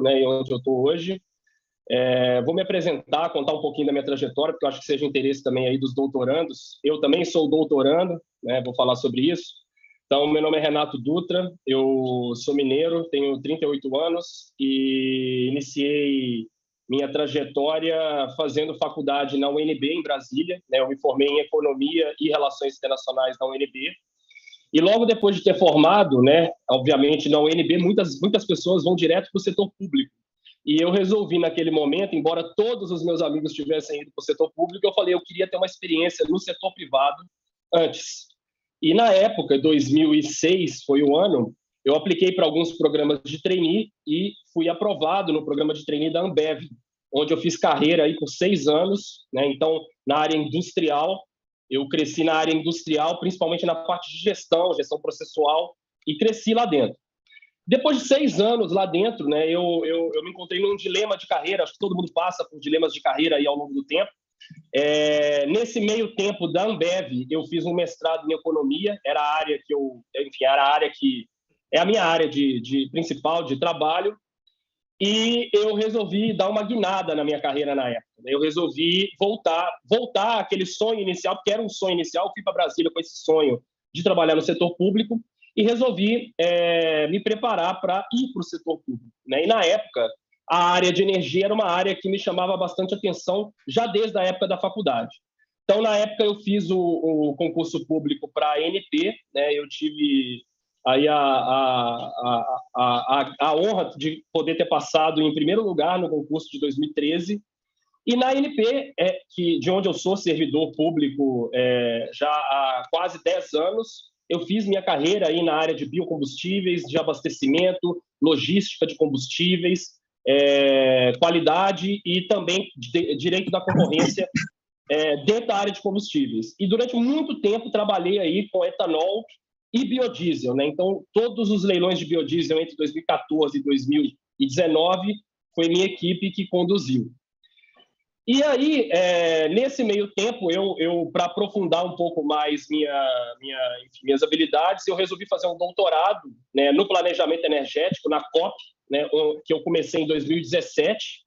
né, e onde eu estou hoje. Vou me apresentar, contar um pouquinho da minha trajetória, porque eu acho que seja interesse também aí dos doutorandos. Eu também sou doutorando, né, vou falar sobre isso. Então, meu nome é Renato Dutra, eu sou mineiro, tenho 38 anos e iniciei minha trajetória fazendo faculdade na UNB, em Brasília, né? Eu me formei em Economia e Relações Internacionais na UNB. E logo depois de ter formado, né, obviamente, na UNB, muitas pessoas vão direto para o setor público. E eu resolvi, naquele momento, embora todos os meus amigos tivessem ido para o setor público, eu falei, eu queria ter uma experiência no setor privado antes. E na época, 2006 foi o ano, eu apliquei para alguns programas de trainee e fui aprovado no programa de trainee da Ambev, onde eu fiz carreira aí por 6 anos, né? Então, na área industrial, eu cresci na área industrial, principalmente na parte de gestão processual, e cresci lá dentro. Depois de 6 anos lá dentro, né, eu me encontrei num dilema de carreira, acho que todo mundo passa por dilemas de carreira aí ao longo do tempo. Nesse meio tempo da Ambev, eu fiz um mestrado em economia, era a área que é a minha área principal de trabalho, e eu resolvi dar uma guinada na minha carreira na época. Eu resolvi voltar àquele sonho inicial, porque era um sonho inicial, eu fui para Brasília com esse sonho de trabalhar no setor público, e resolvi me preparar para ir para o setor público, né? E na época, a área de energia era uma área que me chamava bastante atenção já desde a época da faculdade. Então, na época, eu fiz o concurso público para a ANP, né? Eu tive aí a honra de poder ter passado em primeiro lugar no concurso de 2013. E na ANP, de onde eu sou servidor público já há quase 10 anos, eu fiz minha carreira aí na área de biocombustíveis, de abastecimento, logística de combustíveis, qualidade e também direito da concorrência dentro da área de combustíveis. E durante muito tempo trabalhei aí com etanol e biodiesel, né? Então, todos os leilões de biodiesel entre 2014 e 2019 foi minha equipe que conduziu. E aí, nesse meio tempo, eu para aprofundar um pouco mais minhas habilidades, eu resolvi fazer um doutorado, né, no planejamento energético, na COP, né, que eu comecei em 2017,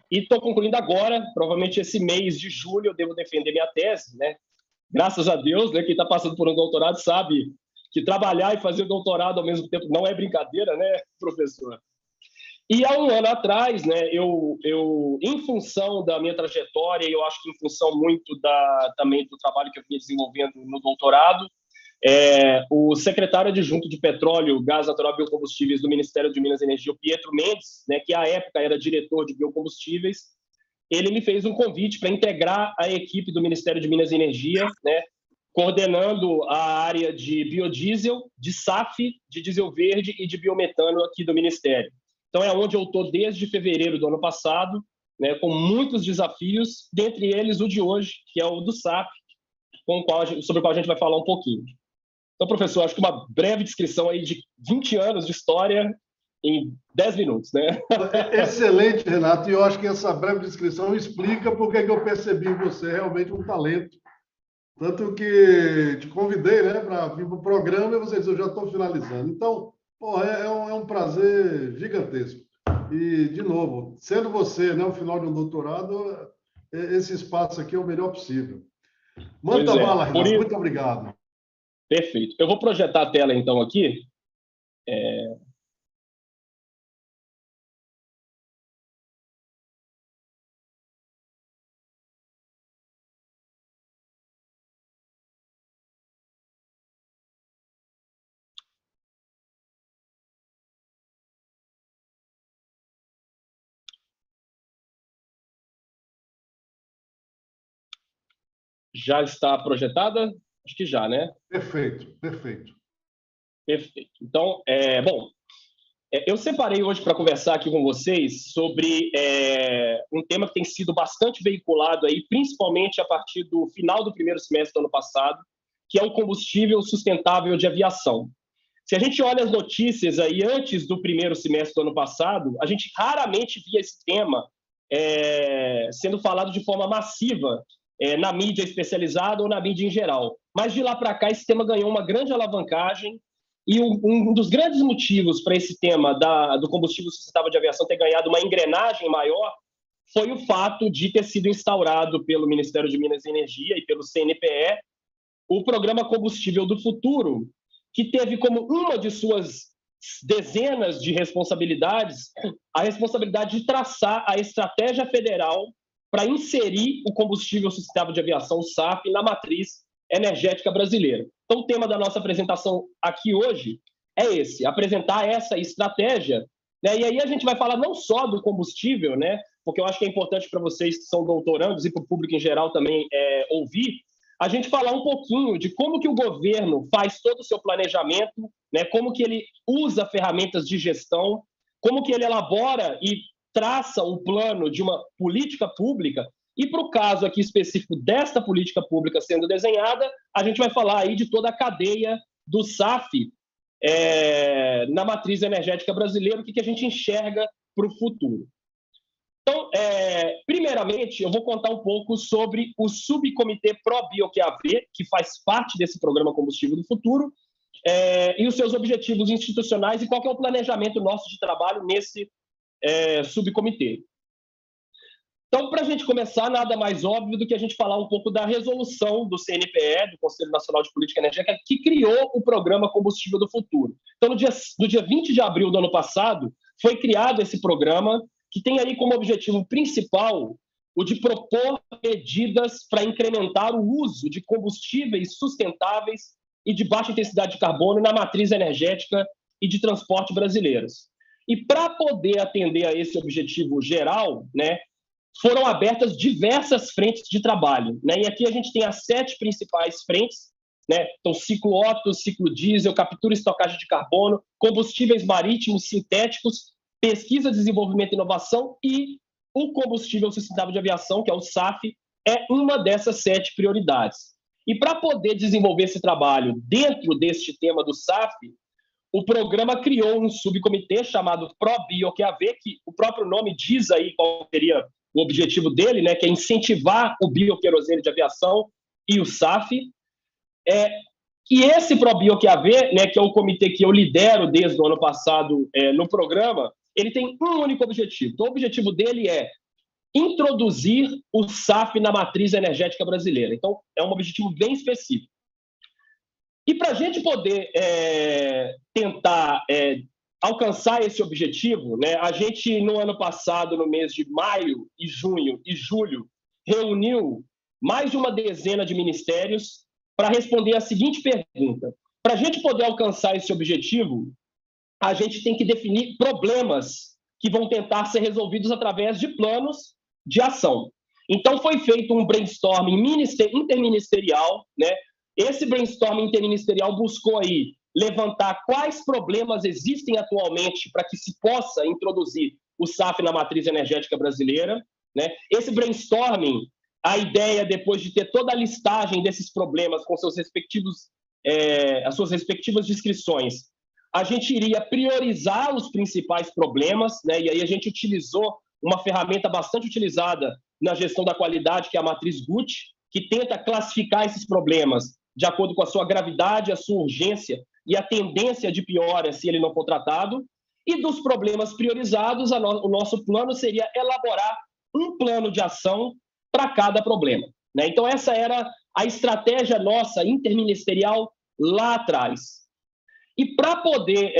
e estou concluindo agora, provavelmente esse mês de julho eu devo defender minha tese, né? Graças a Deus, né, quem está passando por um doutorado sabe que trabalhar e fazer doutorado ao mesmo tempo não é brincadeira, né, professor? E há um ano atrás, né, eu em função da minha trajetória, e eu acho que em função muito também do trabalho que eu vinha desenvolvendo no doutorado, o secretário adjunto de Petróleo, Gás Natural e Biocombustíveis do Ministério de Minas e Energia, o Pietro Mendes, né, que à época era diretor de biocombustíveis, ele me fez um convite para integrar a equipe do Ministério de Minas e Energia, né, coordenando a área de biodiesel, de SAF, de diesel verde e de biometano aqui do Ministério. Então, é onde eu estou desde fevereiro do ano passado, né, com muitos desafios, dentre eles o de hoje, que é o do SAF, sobre o qual a gente vai falar um pouquinho. Então, professor, acho que uma breve descrição aí de 20 anos de história em 10 minutos, né? Excelente, Renato, e eu acho que essa breve descrição explica porque eu percebi em você realmente um talento. Tanto que te convidei, né, para vir para o programa e você disse, eu já estou finalizando. Então, é um prazer gigantesco. E, de novo, sendo você, né, o final de um doutorado, esse espaço aqui é o melhor possível. Manda bala, Renato. Muito obrigado. Perfeito. Eu vou projetar a tela, então, aqui. Já está projetada? Acho que já, né? Perfeito, perfeito. Perfeito. Então, eu separei hoje para conversar aqui com vocês sobre um tema que tem sido bastante veiculado aí, principalmente a partir do final do primeiro semestre do ano passado, que é o combustível sustentável de aviação. Se a gente olha as notícias aí antes do primeiro semestre do ano passado, a gente raramente via esse tema sendo falado de forma massiva na mídia especializada ou na mídia em geral. Mas de lá para cá, esse tema ganhou uma grande alavancagem E um dos grandes motivos para esse tema do combustível sustentável de aviação ter ganhado uma engrenagem maior foi o fato de ter sido instaurado pelo Ministério de Minas e Energia e pelo CNPE o Programa Combustível do Futuro, que teve como uma de suas dezenas de responsabilidades a responsabilidade de traçar a estratégia federal para inserir o combustível sustentável de aviação, o SAF, na matriz energética brasileira. Então, o tema da nossa apresentação aqui hoje é esse, apresentar essa estratégia, né? E aí a gente vai falar não só do combustível, né? Porque eu acho que é importante para vocês que são doutorandos e para o público em geral também ouvir, a gente falar um pouquinho de como que o governo faz todo o seu planejamento, né? Como que ele usa ferramentas de gestão, como que ele elabora e traça um plano de uma política pública. E para o caso aqui específico desta política pública sendo desenhada, a gente vai falar aí de toda a cadeia do SAF na matriz energética brasileira, o que a gente enxerga para o futuro. Então, primeiramente, eu vou contar um pouco sobre o subcomitê Pro-BioQAV, que faz parte desse programa Combustível do Futuro, e os seus objetivos institucionais e qual que é o planejamento nosso de trabalho nesse subcomitê. Então, para a gente começar, nada mais óbvio do que a gente falar um pouco da resolução do CNPE, do Conselho Nacional de Política Energética, que criou o programa Combustível do Futuro. Então, no dia 20 de abril do ano passado, foi criado esse programa, que tem aí como objetivo principal o de propor medidas para incrementar o uso de combustíveis sustentáveis e de baixa intensidade de carbono na matriz energética e de transporte brasileiras. E para poder atender a esse objetivo geral, né, foram abertas diversas frentes de trabalho, né? E aqui a gente tem as 7 principais frentes, né? Então, ciclo Otto, ciclo diesel, captura e estocagem de carbono, combustíveis marítimos sintéticos, pesquisa, desenvolvimento e inovação e o combustível sustentável de aviação, que é o SAF, é uma dessas 7 prioridades. E para poder desenvolver esse trabalho dentro deste tema do SAF, o programa criou um subcomitê chamado Pro-BioQAV, que o próprio nome diz aí qual seria o objetivo dele, né, que é incentivar o bioquerosene de aviação e o SAF. E esse Pro-BioQAV, né, que é o comitê que eu lidero desde o ano passado no programa, ele tem um único objetivo. Então, o objetivo dele é introduzir o SAF na matriz energética brasileira. Então, é um objetivo bem específico. E para a gente poder tentar alcançar esse objetivo, né, a gente, no ano passado, no mês de maio e junho e julho, reuniu mais de uma dezena de ministérios para responder a seguinte pergunta. Para a gente poder alcançar esse objetivo, a gente tem que definir problemas que vão tentar ser resolvidos através de planos de ação. Então, foi feito um brainstorming interministerial, né? Esse brainstorming interministerial buscou aí levantar quais problemas existem atualmente para que se possa introduzir o SAF na matriz energética brasileira, né? Esse brainstorming, a ideia, depois de ter toda a listagem desses problemas com seus respectivos, as suas respectivas descrições, a gente iria priorizar os principais problemas, né? E aí a gente utilizou uma ferramenta bastante utilizada na gestão da qualidade, que é a matriz GUT, que tenta classificar esses problemas de acordo com a sua gravidade, a sua urgência e a tendência de piora se ele não for tratado. E dos problemas priorizados, o nosso plano seria elaborar um plano de ação para cada problema, né? Então, essa era a estratégia nossa interministerial lá atrás. E para poder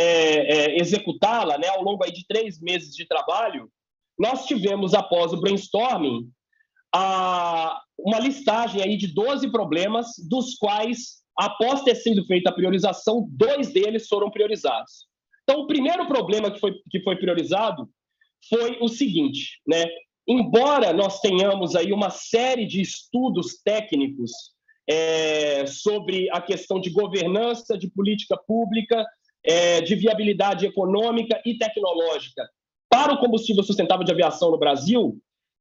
executá-la, né, ao longo aí de 3 meses de trabalho, nós tivemos, após o brainstorming, uma listagem aí de 12 problemas, dos quais, após ter sido feita a priorização, 2 deles foram priorizados. Então, o primeiro problema que foi priorizado foi o seguinte, né? Embora nós tenhamos aí uma série de estudos técnicos sobre a questão de governança, de política pública, de viabilidade econômica e tecnológica para o combustível sustentável de aviação no Brasil,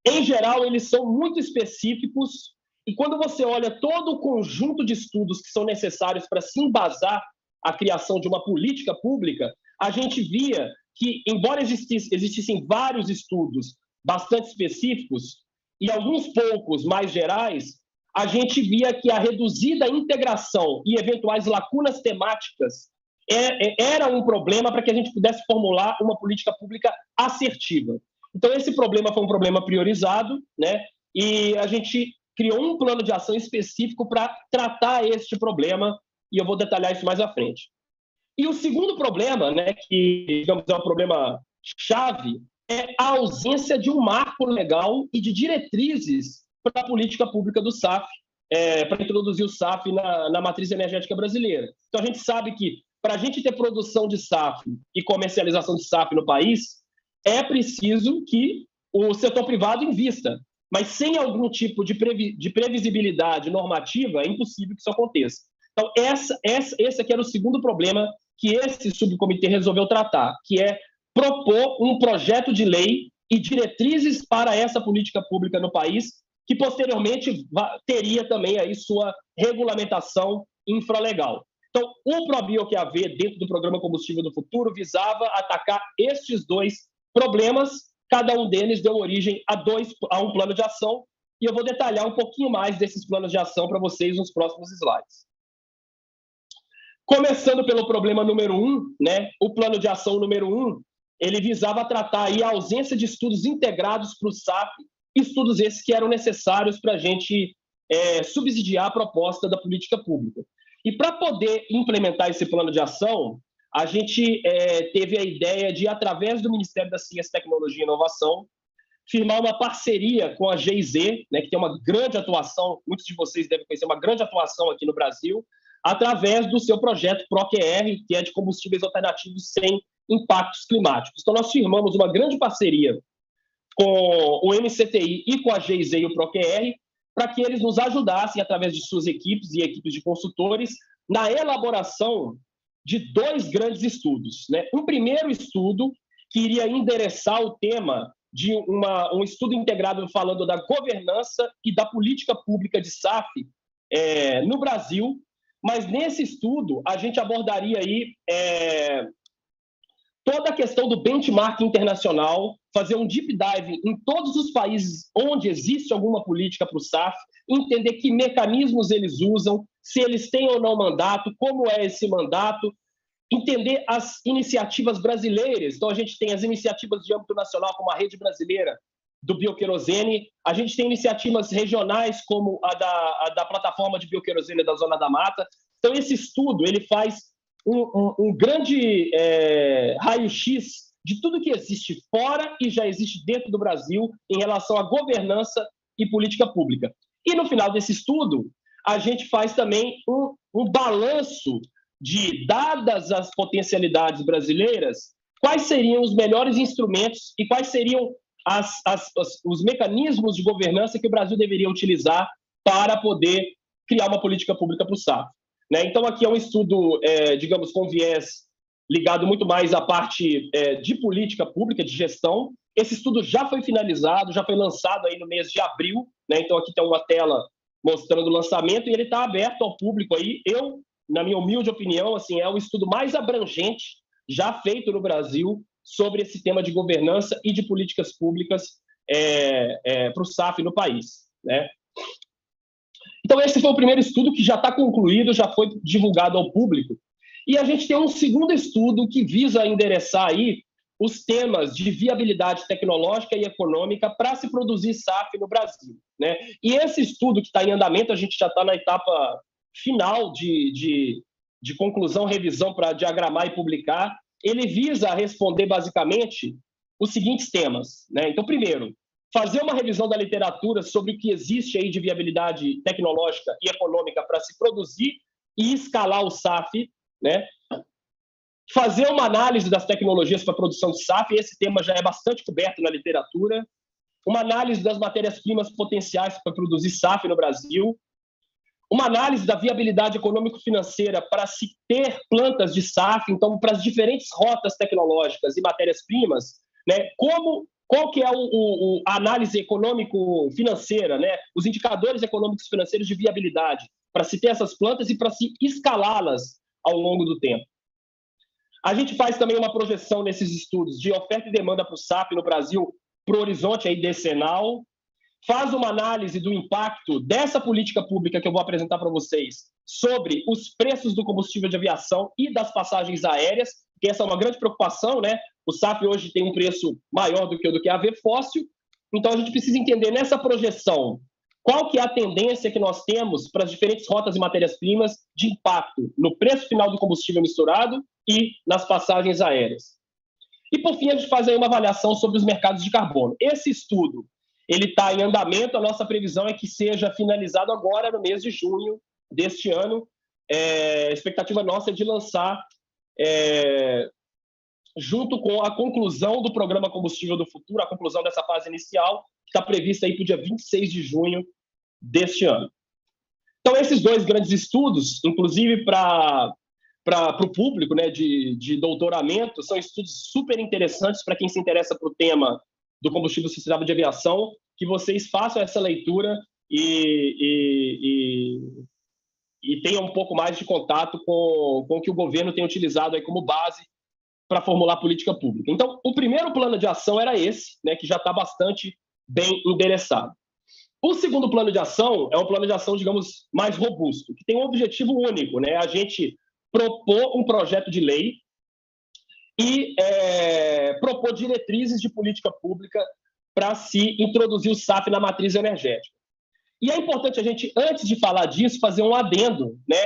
em geral, eles são muito específicos e quando você olha todo o conjunto de estudos que são necessários para se embasar a criação de uma política pública, a gente via que, embora existissem vários estudos bastante específicos e alguns poucos mais gerais, a gente via que a reduzida integração e eventuais lacunas temáticas era um problema para que a gente pudesse formular uma política pública assertiva. Então, esse problema foi um problema priorizado, né? E a gente criou um plano de ação específico para tratar este problema, e eu vou detalhar isso mais à frente. E o segundo problema, né, que, digamos, é um problema chave, é a ausência de um marco legal e de diretrizes para a política pública do SAF, para introduzir o SAF na matriz energética brasileira. Então, a gente sabe que, para a gente ter produção de SAF e comercialização de SAF no país, é preciso que o setor privado invista. Mas sem algum tipo de previsibilidade normativa, é impossível que isso aconteça. Então, esse aqui era o segundo problema que esse subcomitê resolveu tratar, que é propor um projeto de lei e diretrizes para essa política pública no país, que posteriormente teria também aí sua regulamentação infralegal. Então, o ProBioQAV, dentro do Programa Combustível do Futuro, visava atacar estes dois problemas. Cada um deles deu origem a um plano de ação, e eu vou detalhar um pouquinho mais desses planos de ação para vocês nos próximos slides. Começando pelo problema número 1, né? O plano de ação número 1, ele visava tratar aí a ausência de estudos integrados para o SAF, estudos esses que eram necessários para a gente subsidiar a proposta da política pública. E para poder implementar esse plano de ação, a gente teve a ideia de, através do Ministério da Ciência, Tecnologia e Inovação, firmar uma parceria com a GIZ, né, que tem uma grande atuação, muitos de vocês devem conhecer, uma grande atuação aqui no Brasil, através do seu projeto ProQR, que é de combustíveis alternativos sem impactos climáticos. Então, nós firmamos uma grande parceria com o MCTI e com a GIZ e o ProQR, para que eles nos ajudassem, através de suas equipes e equipes de consultores, na elaboração de dois grandes estudos, né? Um primeiro estudo que iria endereçar o tema de um estudo integrado falando da governança e da política pública de SAF no Brasil, mas nesse estudo a gente abordaria aí toda a questão do benchmark internacional, fazer um deep dive em todos os países onde existe alguma política para o SAF, entender que mecanismos eles usam, se eles têm ou não mandato, como é esse mandato, entender as iniciativas brasileiras. Então, a gente tem as iniciativas de âmbito nacional, como a Rede Brasileira do Bioquerosene, a gente tem iniciativas regionais, como a da Plataforma de Bioquerosene da Zona da Mata. Então, esse estudo ele faz um grande raio-x de tudo que existe fora e já existe dentro do Brasil em relação à governança e política pública. E, no final desse estudo, a gente faz também um balanço de, dadas as potencialidades brasileiras, quais seriam os melhores instrumentos e quais seriam os mecanismos de governança que o Brasil deveria utilizar para poder criar uma política pública para o SAF. Né? Então, aqui é um estudo, digamos, com viés ligado muito mais à parte de política pública, de gestão. Esse estudo já foi finalizado, já foi lançado aí no mês de abril, né? Então, aqui tem uma tela mostrando o lançamento e ele está aberto ao público aí. Na minha humilde opinião, assim, é o estudo mais abrangente já feito no Brasil sobre esse tema de governança e de políticas públicas para o SAF no país, né? Então, esse foi o primeiro estudo que já está concluído, já foi divulgado ao público. E a gente tem um segundo estudo que visa endereçar aí os temas de viabilidade tecnológica e econômica para se produzir SAF no Brasil, né? E esse estudo que está em andamento, a gente já está na etapa final de conclusão, revisão para diagramar e publicar. Ele visa responder, basicamente, os seguintes temas, né? Então, primeiro, fazer uma revisão da literatura sobre o que existe aí de viabilidade tecnológica e econômica para se produzir e escalar o SAF, né? Fazer uma análise das tecnologias para a produção de SAF, esse tema já é bastante coberto na literatura. Uma análise das matérias-primas potenciais para produzir SAF no Brasil. Uma análise da viabilidade econômico-financeira para se ter plantas de SAF, então, para as diferentes rotas tecnológicas e matérias-primas, né? Qual que é a análise econômico-financeira, né? Os indicadores econômicos financeiros de viabilidade para se ter essas plantas e para se escalá-las ao longo do tempo. A gente faz também uma projeção nesses estudos de oferta e demanda para o SAF no Brasil para o horizonte aí decenal. faz uma análise do impacto dessa política pública que eu vou apresentar para vocês sobre os preços do combustível de aviação e das passagens aéreas, que essa é uma grande preocupação, né? O SAF hoje tem um preço maior do que a AV fóssil, então a gente precisa entender nessa projeção qual que é a tendência que nós temos para as diferentes rotas e matérias-primas de impacto no preço final do combustível misturado e nas passagens aéreas. E, por fim, a gente faz aí uma avaliação sobre os mercados de carbono. Esse estudo ele está em andamento, a nossa previsão é que seja finalizado agora no mês de junho deste ano. A expectativa nossa é de lançar, junto com a conclusão do Programa Combustível do Futuro, a conclusão dessa fase inicial, que está prevista aí para o dia 26 de junho deste ano. Então, esses dois grandes estudos, inclusive para o público, né, de doutoramento, são estudos super interessantes para quem se interessa por o tema do combustível sustentável de aviação, que vocês façam essa leitura e tenham um pouco mais de contato com o que o governo tem utilizado aí como base para formular política pública. Então, o primeiro plano de ação era esse, né, que já está bastante bem endereçado. O segundo plano de ação é um plano de ação, digamos, mais robusto, que tem um objetivo único, né? A gente propor um projeto de lei e propor diretrizes de política pública para se introduzir o SAF na matriz energética. E é importante a gente, antes de falar disso, fazer um adendo, né?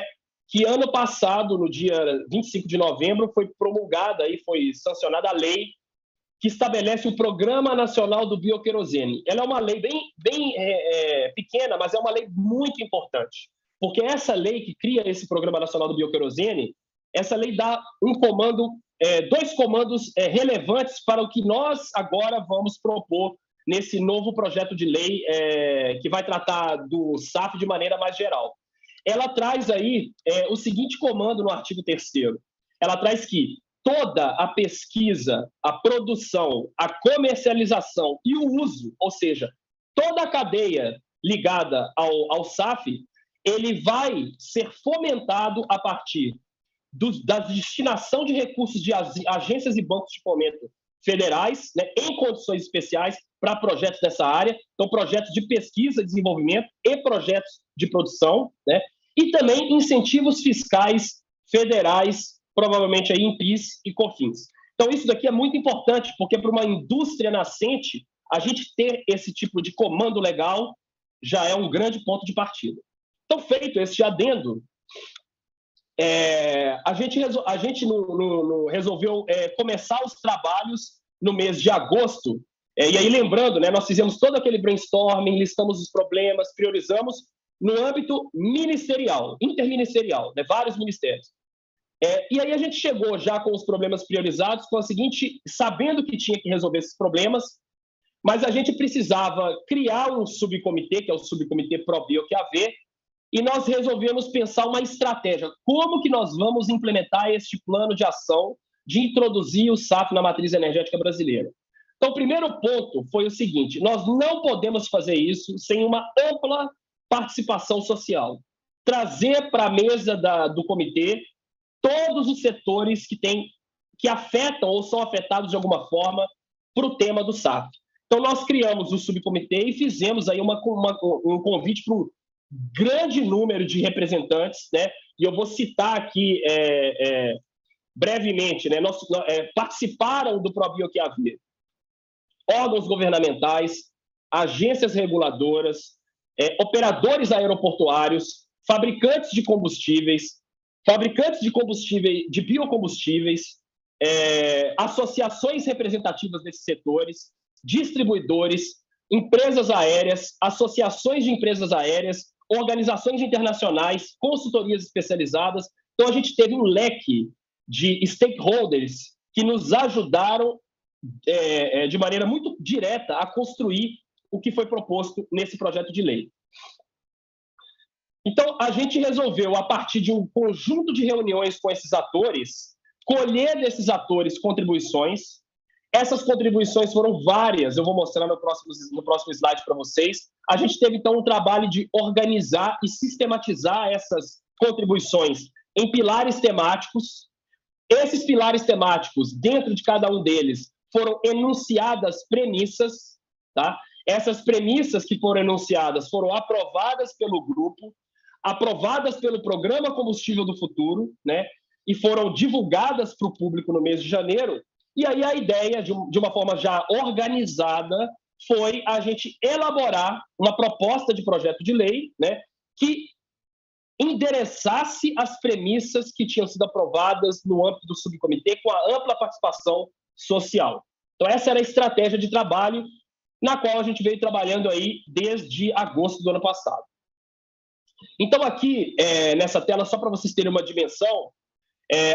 Que ano passado, no dia 25 de novembro, foi promulgada e foi sancionada a lei que estabelece o Programa Nacional do Bioquerosene. Ela é uma lei bem pequena, mas é uma lei muito importante, porque essa lei que cria esse Programa Nacional do Bioquerosene, essa lei dá dois comandos relevantes para o que nós agora vamos propor nesse novo projeto de lei que vai tratar do SAF de maneira mais geral. Ela traz aí o seguinte comando no artigo 3º. Ela traz que toda a pesquisa, a produção, a comercialização e o uso, ou seja, toda a cadeia ligada ao SAF, ele vai ser fomentado a partir da destinação de recursos de agências e bancos de fomento federais, né, em condições especiais para projetos dessa área, então projetos de pesquisa e desenvolvimento e projetos de produção, né, e também incentivos fiscais federais, provavelmente aí em PIS e COFINS. Então, isso daqui é muito importante, porque para uma indústria nascente, a gente ter esse tipo de comando legal já é um grande ponto de partida. Então, feito esse adendo, a gente resolveu começar os trabalhos no mês de agosto, e aí lembrando, né, nós fizemos todo aquele brainstorming, listamos os problemas, priorizamos no âmbito ministerial, interministerial, né, vários ministérios. E aí a gente chegou já com os problemas priorizados, com a seguinte, sabendo que tinha que resolver esses problemas, mas a gente precisava criar um subcomitê, que é o Subcomitê Pro-Bio-QAV, e nós resolvemos pensar uma estratégia. Como que nós vamos implementar este plano de ação de introduzir o SAF na matriz energética brasileira? Então, o primeiro ponto foi o seguinte, nós não podemos fazer isso sem uma ampla participação social. Trazer para a mesa do comitê todos os setores que afetam ou são afetados de alguma forma para o tema do SAF. Então, nós criamos o subcomitê e fizemos aí um convite para um grande número de representantes, né? E eu vou citar aqui brevemente, né? Participaram do Pro-Bio-QAV órgãos governamentais, agências reguladoras, operadores aeroportuários, fabricantes de combustíveis, de biocombustíveis, associações representativas desses setores, distribuidores, empresas aéreas, associações de empresas aéreas, organizações internacionais, consultorias especializadas. Então, a gente teve um leque de stakeholders que nos ajudaram de maneira muito direta a construir o que foi proposto nesse projeto de lei. Então, a gente resolveu, a partir de um conjunto de reuniões com esses atores, colher desses atores contribuições. Essas contribuições foram várias, eu vou mostrar no próximo slide para vocês. A gente teve, então, um trabalho de organizar e sistematizar essas contribuições em pilares temáticos. Esses pilares temáticos, dentro de cada um deles, foram enunciadas premissas, tá? essas premissas que foram enunciadas foram aprovadas pelo grupo, aprovadas pelo Programa Combustível do Futuro, né, e foram divulgadas para o público no mês de janeiro. E aí a ideia, de uma forma já organizada, foi a gente elaborar uma proposta de projeto de lei, né, que endereçasse as premissas que tinham sido aprovadas no âmbito do subcomitê com a ampla participação social. Então, essa era a estratégia de trabalho na qual a gente veio trabalhando aí desde agosto do ano passado. Então, aqui, nessa tela, só para vocês terem uma dimensão,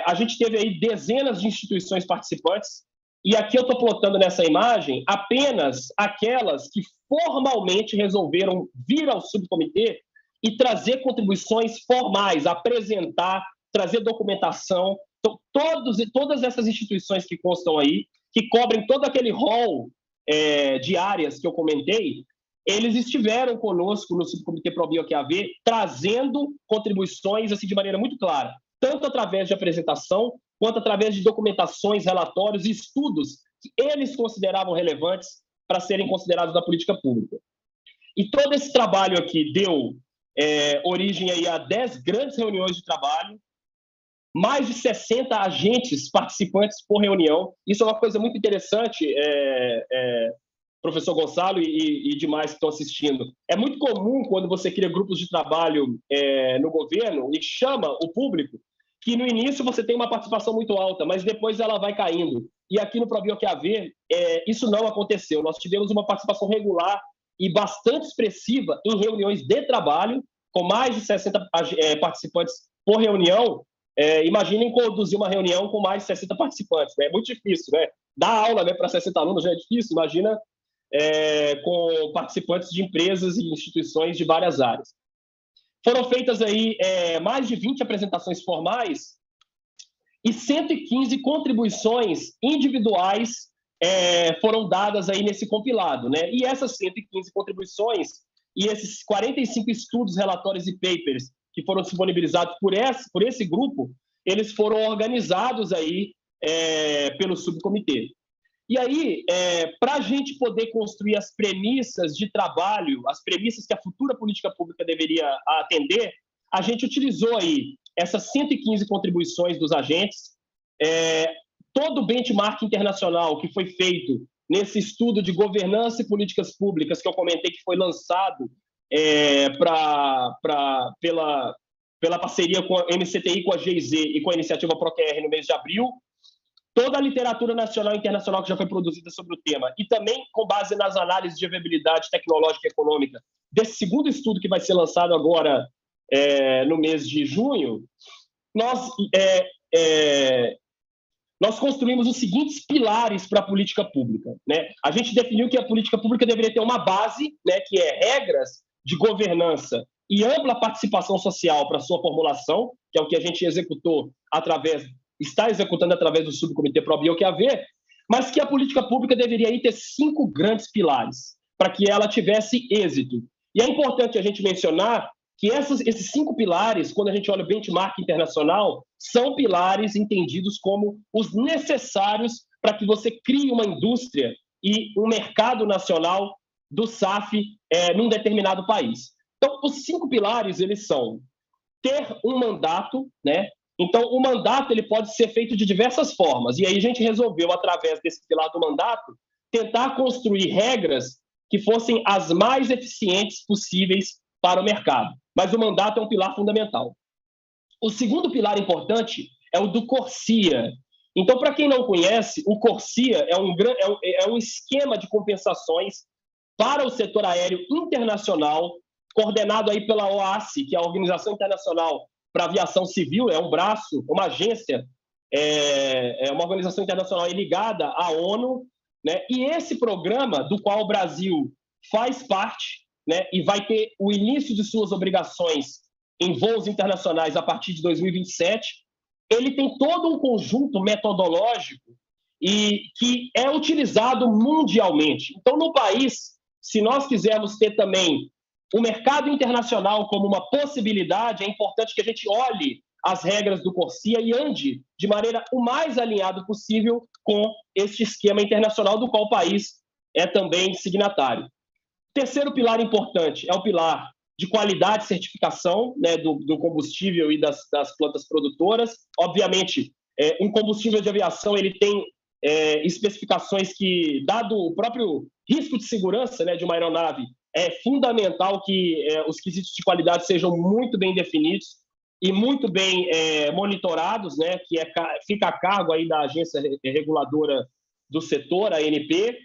a gente teve aí dezenas de instituições participantes, e aqui eu estou plotando nessa imagem apenas aquelas que formalmente resolveram vir ao subcomitê e trazer contribuições formais, apresentar, trazer documentação. Então, todas essas instituições que constam aí, que cobrem todo aquele rol de áreas que eu comentei, eles estiveram conosco no subcomitê ProBio-QAV, trazendo contribuições assim, de maneira muito clara, tanto através de apresentação, quanto através de documentações, relatórios e estudos que eles consideravam relevantes para serem considerados da política pública. E todo esse trabalho aqui deu origem aí a 10 grandes reuniões de trabalho, mais de 60 agentes participantes por reunião. Isso é uma coisa muito interessante, professor Gonçalo e demais que estão assistindo. É muito comum, quando você cria grupos de trabalho no governo e chama o público, que no início você tem uma participação muito alta, mas depois ela vai caindo. E aqui no ProBio-QAV, isso não aconteceu. Nós tivemos uma participação regular e bastante expressiva em reuniões de trabalho, com mais de 60 participantes por reunião. Imaginem conduzir uma reunião com mais de 60 participantes, né? É muito difícil, né? Dar aula, né, para 60 alunos já é difícil, imagina com participantes de empresas e instituições de várias áreas. Foram feitas aí mais de 20 apresentações formais e 115 contribuições individuais foram dadas aí nesse compilado, né? E essas 115 contribuições e esses 45 estudos, relatórios e papers que foram disponibilizados por esse grupo, eles foram organizados aí pelo subcomitê. E aí, para a gente poder construir as premissas de trabalho, as premissas que a futura política pública deveria atender, a gente utilizou aí essas 115 contribuições dos agentes, todo o benchmark internacional que foi feito nesse estudo de governança e políticas públicas que eu comentei que foi lançado pela parceria com a MCTI, com a GIZ e com a iniciativa ProQR no mês de abril, toda a literatura nacional e internacional que já foi produzida sobre o tema, e também com base nas análises de viabilidade tecnológica e econômica desse segundo estudo que vai ser lançado agora no mês de junho, nós construímos os seguintes pilares para a política pública, né? A gente definiu que a política pública deveria ter uma base, né, que é regras de governança e ampla participação social para sua formulação, que é o que a gente está executando através do subcomitê ProBio-QAV, mas que a política pública deveria ter 5 grandes pilares para que ela tivesse êxito. E é importante a gente mencionar que esses 5 pilares, quando a gente olha o benchmark internacional, são pilares entendidos como os necessários para que você crie uma indústria e um mercado nacional do SAF num determinado país. Então, os 5 pilares, eles são ter um mandato, né? Então, o mandato ele pode ser feito de diversas formas. E aí a gente resolveu, através desse pilar do mandato, tentar construir regras que fossem as mais eficientes possíveis para o mercado. Mas o mandato é um pilar fundamental. O segundo pilar importante é o do CORSIA. Então, para quem não conhece, o CORSIA é um esquema de compensações para o setor aéreo internacional, coordenado aí pela OACI, que é a Organização Internacional para a Aviação Civil, é um braço, uma agência, uma organização internacional ligada à ONU, né? E esse programa, do qual o Brasil faz parte, né, e vai ter o início de suas obrigações em voos internacionais a partir de 2027, ele tem todo um conjunto metodológico e que é utilizado mundialmente. Então, no país, se nós quisermos ter também o mercado internacional como uma possibilidade, é importante que a gente olhe as regras do CORSIA e ande de maneira o mais alinhado possível com este esquema internacional do qual o país é também signatário. Terceiro pilar importante é o pilar de qualidade e certificação, né, do combustível e das plantas produtoras. Obviamente, um combustível de aviação ele tem especificações que, dado o próprio risco de segurança, né, de uma aeronave, é fundamental que os quesitos de qualidade sejam muito bem definidos e muito bem monitorados, né, que fica a cargo aí da agência reguladora do setor, a ANP.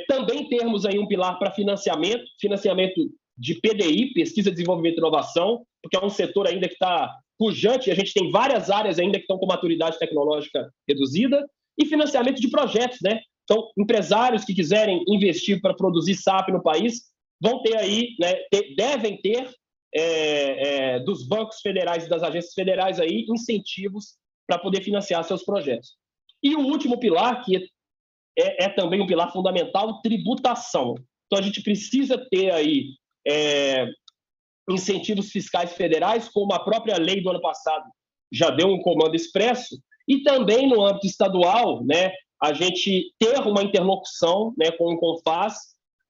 Também termos aí um pilar para financiamento de PDI, Pesquisa, Desenvolvimento e Inovação, porque é um setor ainda que está pujante, a gente tem várias áreas ainda que estão com maturidade tecnológica reduzida, e financiamento de projetos, né? Então, empresários que quiserem investir para produzir SAF no país vão ter aí, né, devem ter dos bancos federais e das agências federais aí incentivos para poder financiar seus projetos. E o último pilar, que é também um pilar fundamental, tributação. Então, a gente precisa ter aí incentivos fiscais federais, como a própria lei do ano passado já deu um comando expresso, e também no âmbito estadual, né, a gente ter uma interlocução, né, com o CONFAZ,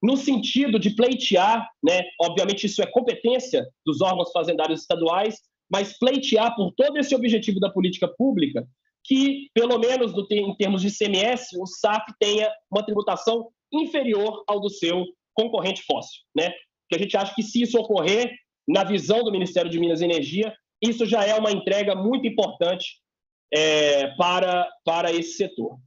no sentido de pleitear, né, obviamente isso é competência dos órgãos fazendários estaduais, mas pleitear por todo esse objetivo da política pública, que, pelo menos em termos de ICMS, o SAF tenha uma tributação inferior ao do seu concorrente fóssil, né? Porque a gente acha que, se isso ocorrer, na visão do Ministério de Minas e Energia, isso já é uma entrega muito importante para esse setor.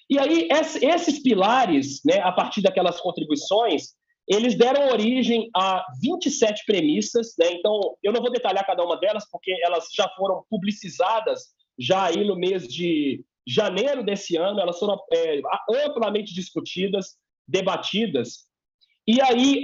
E aí, esses pilares, né, a partir daquelas contribuições, eles deram origem a 27 premissas, né? Então, eu não vou detalhar cada uma delas, porque elas já foram publicizadas já aí no mês de janeiro desse ano, elas foram amplamente discutidas, debatidas. E aí,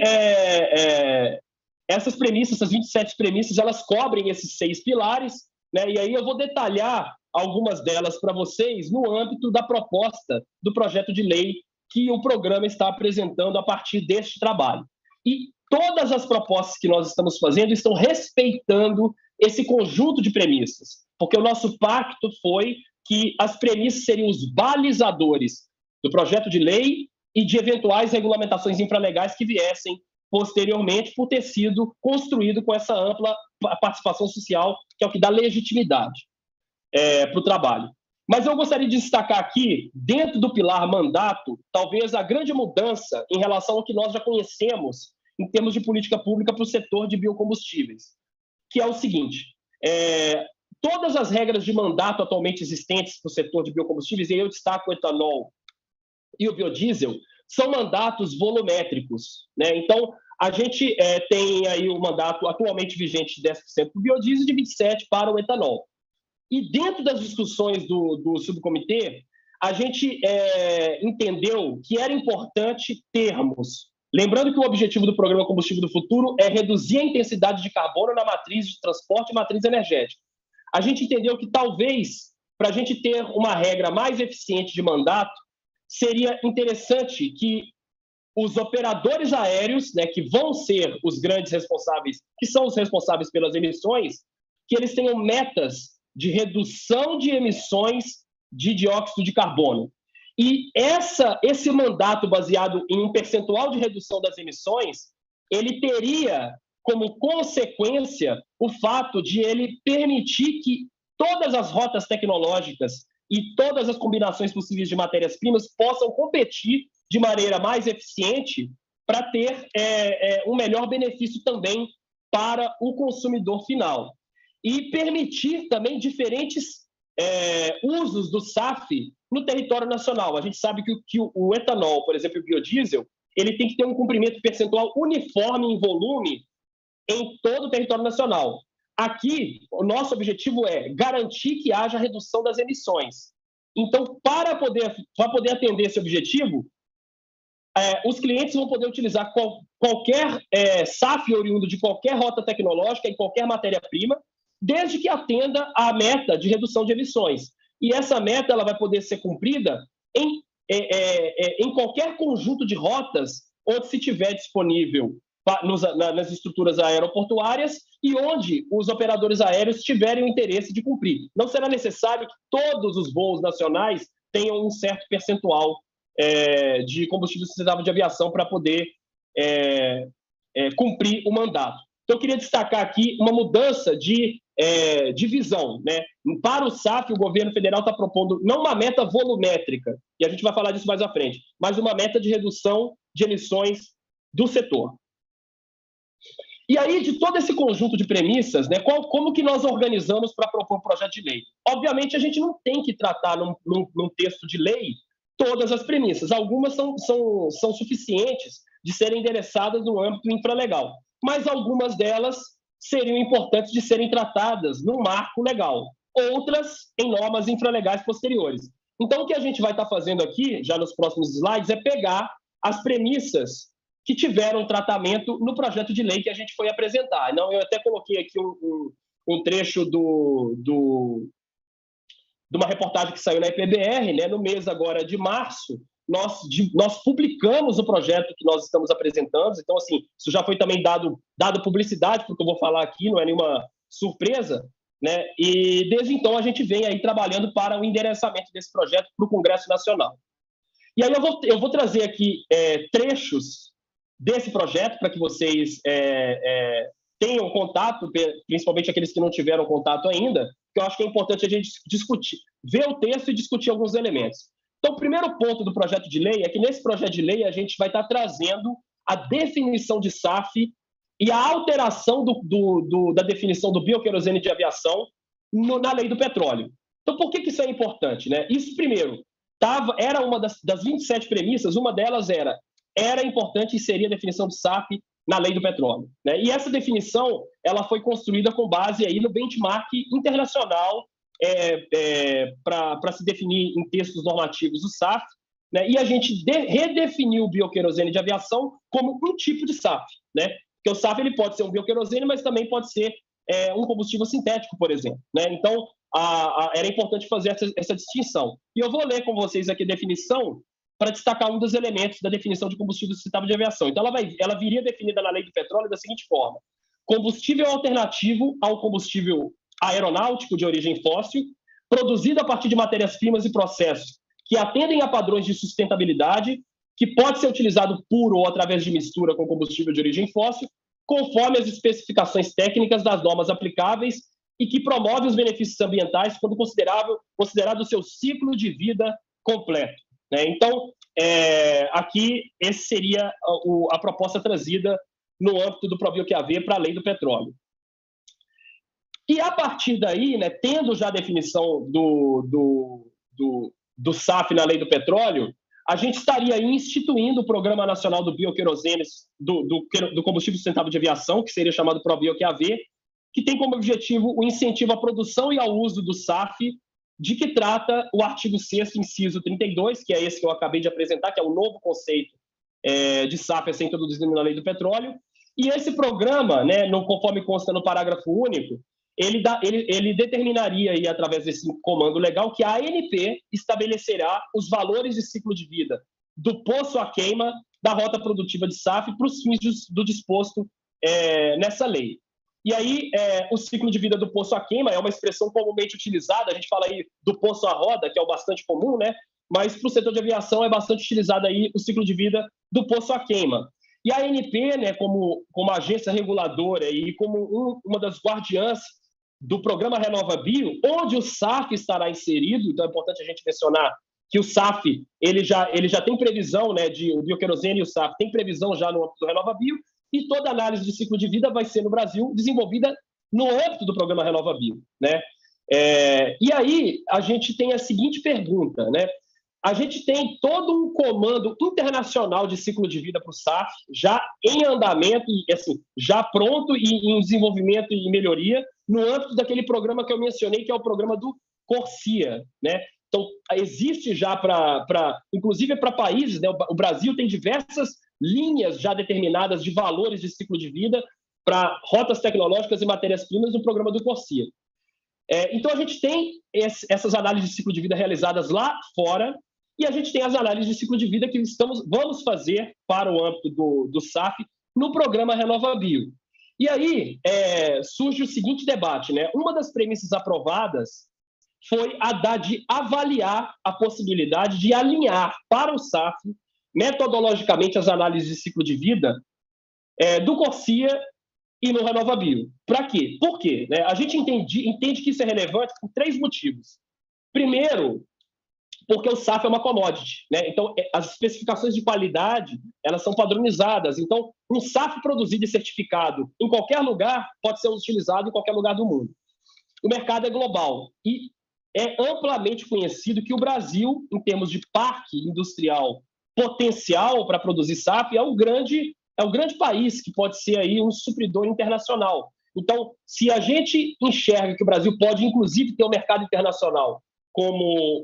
essas premissas, essas 27 premissas, elas cobrem esses 6 pilares, né? E aí eu vou detalhar algumas delas para vocês no âmbito da proposta do projeto de lei que o programa está apresentando a partir deste trabalho. E todas as propostas que nós estamos fazendo estão respeitando esse conjunto de premissas, porque o nosso pacto foi que as premissas seriam os balizadores do projeto de lei e de eventuais regulamentações infralegais que viessem posteriormente, por ter sido construído com essa ampla participação social, que é o que dá legitimidade para o trabalho. Mas eu gostaria de destacar aqui, dentro do pilar mandato, talvez a grande mudança em relação ao que nós já conhecemos em termos de política pública para o setor de biocombustíveis, que é o seguinte: todas as regras de mandato atualmente existentes para o setor de biocombustíveis, e aí eu destaco o etanol e o biodiesel, são mandatos volumétricos, né? Então, a gente tem aí o mandato atualmente vigente de 10% para o biodiesel e de 27% para o etanol. E dentro das discussões do subcomitê, a gente entendeu que era importante termos, lembrando que o objetivo do Programa Combustível do Futuro é reduzir a intensidade de carbono na matriz de transporte e matriz energética. A gente entendeu que talvez, para a gente ter uma regra mais eficiente de mandato, seria interessante que os operadores aéreos, né, que vão ser os grandes responsáveis, que são os responsáveis pelas emissões, que eles tenham metas de redução de emissões de dióxido de carbono. E esse mandato baseado em um percentual de redução das emissões, ele teria como consequência o fato de ele permitir que todas as rotas tecnológicas e todas as combinações possíveis de matérias-primas possam competir de maneira mais eficiente para ter um melhor benefício também para o consumidor final. E permitir também diferentes usos do SAF no território nacional. A gente sabe que o etanol, por exemplo, o biodiesel, ele tem que ter um comprimento percentual uniforme em volume em todo o território nacional. Aqui, o nosso objetivo é garantir que haja redução das emissões. Então, para poder atender esse objetivo, os clientes vão poder utilizar qualquer SAF oriundo de qualquer rota tecnológica e qualquer matéria-prima, desde que atenda à meta de redução de emissões. E essa meta ela vai poder ser cumprida em qualquer conjunto de rotas onde se tiver disponível nas estruturas aeroportuárias e onde os operadores aéreos tiverem o interesse de cumprir. Não será necessário que todos os voos nacionais tenham um certo percentual de combustível sustentável de aviação para poder cumprir o mandato. Então, eu queria destacar aqui uma mudança de visão, né? Para o SAF, o governo federal está propondo não uma meta volumétrica, e a gente vai falar disso mais à frente, mas uma meta de redução de emissões do setor. E aí, de todo esse conjunto de premissas, né, como que nós organizamos para propor um projeto de lei? Obviamente, a gente não tem que tratar num texto de lei todas as premissas. Algumas são suficientes de serem endereçadas no âmbito infralegal, mas algumas delas seriam importantes de serem tratadas no marco legal, outras em normas infralegais posteriores. Então, o que a gente vai estar fazendo aqui, já nos próximos slides, é pegar as premissas que tiveram tratamento no projeto de lei que a gente foi apresentar. Então, eu até coloquei aqui um trecho de uma reportagem que saiu na IPBR, né? No mês agora de março, nós publicamos o projeto que nós estamos apresentando. Então, assim, isso já foi também dado publicidade, porque eu vou falar aqui, não é nenhuma surpresa, né? E desde então a gente vem aí trabalhando para o endereçamento desse projeto para o Congresso Nacional. E aí eu vou trazer aqui trechos desse projeto para que vocês tenham contato, principalmente aqueles que não tiveram contato ainda, que eu acho que é importante a gente discutir, ver o texto e discutir alguns elementos. Então, o primeiro ponto do projeto de lei é que nesse projeto de lei a gente vai estar trazendo a definição de SAF e a alteração da definição do bioquerosene de aviação na lei do petróleo. Então, por que isso é importante, né? Isso, primeiro, era uma das 27 premissas, uma delas era importante inserir a definição de SAF na lei do petróleo, né? E essa definição ela foi construída com base aí no benchmark internacional para se definir em textos normativos o SAF, né? E a gente redefiniu o bioquerosene de aviação como um tipo de SAF, né? Porque o SAF ele pode ser um bioquerosene, mas também pode ser um combustível sintético, por exemplo, né? Então, era importante fazer essa distinção. E eu vou ler com vocês aqui a definição para destacar um dos elementos da definição de combustível sustentável de aviação. Então, ela viria definida na lei do petróleo da seguinte forma: combustível alternativo ao combustível aeronáutico de origem fóssil, produzido a partir de matérias-primas e processos que atendem a padrões de sustentabilidade, que pode ser utilizado puro ou através de mistura com combustível de origem fóssil, conforme as especificações técnicas das normas aplicáveis e que promove os benefícios ambientais quando considerado o seu ciclo de vida completo, né? Então, aqui, essa seria a proposta trazida no âmbito do ProBioQAV para a lei do petróleo. E, a partir daí, né, tendo já a definição do SAF na lei do petróleo, a gente estaria instituindo o Programa Nacional do Bioquerosene, do Combustível Sustentável de Aviação, que seria chamado ProBioQAV, que tem como objetivo o incentivo à produção e ao uso do SAF, de que trata o artigo 6º, inciso 32, que é esse que eu acabei de apresentar, que é o novo conceito de SAF a ser introduzido na lei do petróleo. E esse programa, né, conforme consta no parágrafo único, ele determinaria, aí, através desse comando legal, que a ANP estabelecerá os valores de ciclo de vida do poço a queima da rota produtiva de SAF para os fins do disposto nessa lei. E aí, o ciclo de vida do poço a queima é uma expressão comumente utilizada, a gente fala aí do poço a roda, que é o bastante comum, né? Mas para o setor de aviação é bastante utilizado aí o ciclo de vida do poço a queima. E a ANP, né, como agência reguladora e como uma das guardiãs do programa RenovaBio, onde o SAF estará inserido, então é importante a gente mencionar que o SAF ele já tem previsão, né, o bioquerosene e o SAF tem previsão já no âmbito do RenovaBio, e toda análise de ciclo de vida vai ser no Brasil desenvolvida no âmbito do programa RenovaBio, né? E aí a gente tem a seguinte pergunta, né? A gente tem todo um comando internacional de ciclo de vida para o SAF, já em andamento, assim, já pronto e em desenvolvimento e melhoria, no âmbito daquele programa que eu mencionei, que é o programa do CORSIA, né? Então, existe já inclusive para países, né? O Brasil tem diversas linhas já determinadas de valores de ciclo de vida para rotas tecnológicas e matérias-primas no programa do CORSIA. Então, a gente tem essas análises de ciclo de vida realizadas lá fora, e a gente tem as análises de ciclo de vida que vamos fazer para o âmbito do SAF no programa RenovaBio. E aí surge o seguinte debate, né? Uma das premissas aprovadas foi a de avaliar a possibilidade de alinhar para o SAF metodologicamente as análises de ciclo de vida do CORSIA e no RenovaBio. Para quê? Por quê? A gente entende que isso é relevante por 3 motivos. Primeiro, porque o SAF é uma commodity, né? Então, as especificações de qualidade, elas são padronizadas. Então, um SAF produzido e certificado em qualquer lugar pode ser utilizado em qualquer lugar do mundo. O mercado é global e é amplamente conhecido que o Brasil, em termos de parque industrial potencial para produzir SAF, é um grande país que pode ser aí um supridor internacional. Então, se a gente enxerga que o Brasil pode, inclusive, ter um mercado internacional como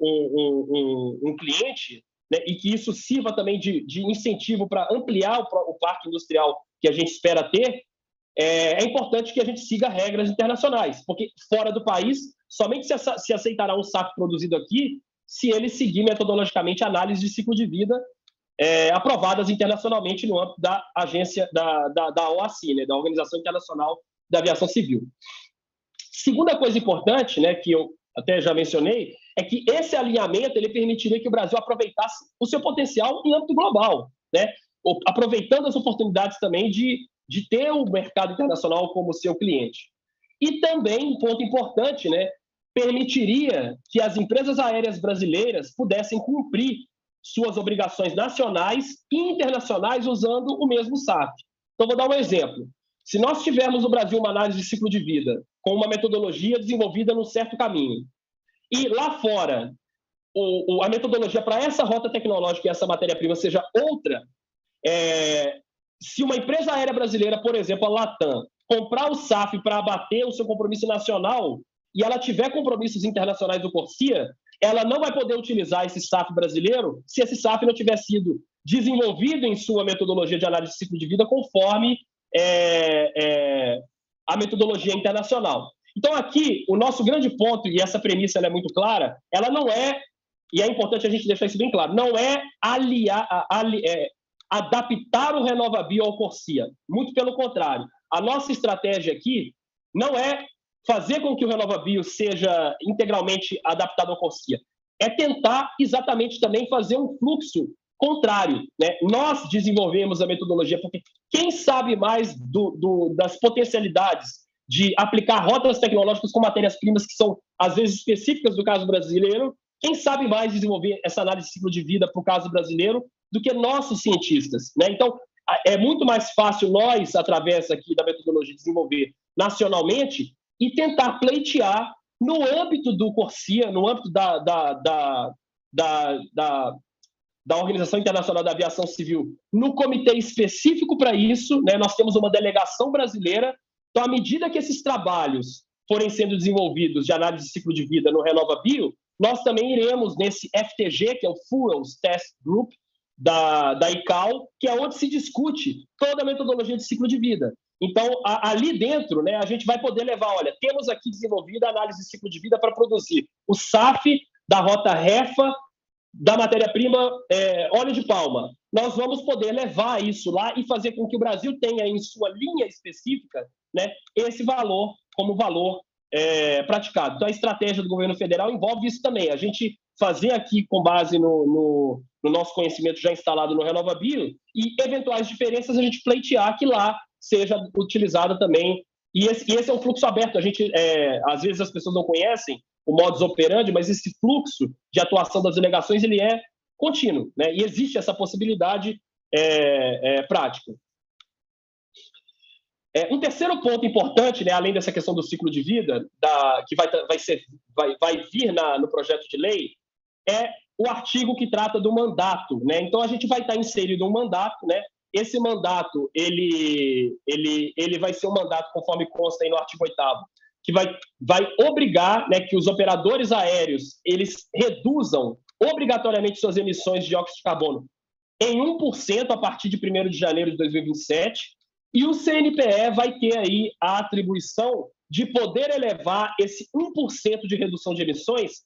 um cliente, né, e que isso sirva também de incentivo para ampliar o parque industrial que a gente espera ter, é importante que a gente siga regras internacionais, porque fora do país, somente se aceitará um SAF produzido aqui se ele seguir metodologicamente análise de ciclo de vida aprovadas internacionalmente no âmbito da agência da OACI, né, da Organização Internacional da Aviação Civil. Segunda coisa importante, né, que eu até já mencionei, é que esse alinhamento ele permitiria que o Brasil aproveitasse o seu potencial em âmbito global, né, aproveitando as oportunidades também de ter o mercado internacional como seu cliente. E também, um ponto importante, né, permitiria que as empresas aéreas brasileiras pudessem cumprir suas obrigações nacionais e internacionais usando o mesmo SAF. Então, vou dar um exemplo. Se nós tivermos no Brasil uma análise de ciclo de vida com uma metodologia desenvolvida num certo caminho, e lá fora a metodologia para essa rota tecnológica e essa matéria-prima seja outra, se uma empresa aérea brasileira, por exemplo, a Latam, comprar o SAF para abater o seu compromisso nacional e ela tiver compromissos internacionais do CORSIA, ela não vai poder utilizar esse SAF brasileiro se esse SAF não tiver sido desenvolvido em sua metodologia de análise de ciclo de vida conforme a metodologia internacional. Então, aqui, o nosso grande ponto, e essa premissa ela é muito clara, ela não é, e é importante a gente deixar isso bem claro, não é adaptar o RenovaBio ao CORSIA. Muito pelo contrário. A nossa estratégia aqui não é fazer com que o RenovaBio seja integralmente adaptado ao CORSIA. É tentar exatamente também fazer um fluxo contrário, né? Nós desenvolvemos a metodologia porque quem sabe mais das potencialidades de aplicar rotas tecnológicas com matérias-primas que são, às vezes, específicas do caso brasileiro, quem sabe mais desenvolver essa análise de ciclo de vida para o caso brasileiro do que nossos cientistas, né? Então, é muito mais fácil nós, através aqui da metodologia, desenvolver nacionalmente e tentar pleitear no âmbito do CORSIA, no âmbito da Organização Internacional da Aviação Civil, no comitê específico para isso, né? Nós temos uma delegação brasileira. Então, à medida que esses trabalhos forem sendo desenvolvidos de análise de ciclo de vida no RenovaBio, nós também iremos nesse FTG, que é o Fuels Test Group, da ICAO, que é onde se discute toda a metodologia de ciclo de vida. Então, ali dentro, né, a gente vai poder levar, olha, temos aqui desenvolvida a análise de ciclo de vida para produzir o SAF da rota REFA, da matéria-prima óleo de palma. Nós vamos poder levar isso lá e fazer com que o Brasil tenha em sua linha específica, né, esse valor como valor praticado. Então, a estratégia do governo federal envolve isso também. A gente fazer aqui com base no nosso conhecimento já instalado no RenovaBio e eventuais diferenças a gente pleitear que lá seja utilizado também. E esse é um fluxo aberto. A gente, às vezes as pessoas não conhecem o modus operandi, mas esse fluxo de atuação das delegações ele é contínuo, né? E existe essa possibilidade prática. Um terceiro ponto importante, né, além dessa questão do ciclo de vida, que vai vir no projeto de lei, é o artigo que trata do mandato, né? Então, a gente vai estar inserido um mandato, né? Esse mandato, ele vai ser um mandato, conforme consta aí no artigo 8º, que vai obrigar, né, que os operadores aéreos eles reduzam obrigatoriamente suas emissões de dióxido de carbono em 1% a partir de 1º de janeiro de 2027, e o CNPE vai ter aí a atribuição de poder elevar esse 1% de redução de emissões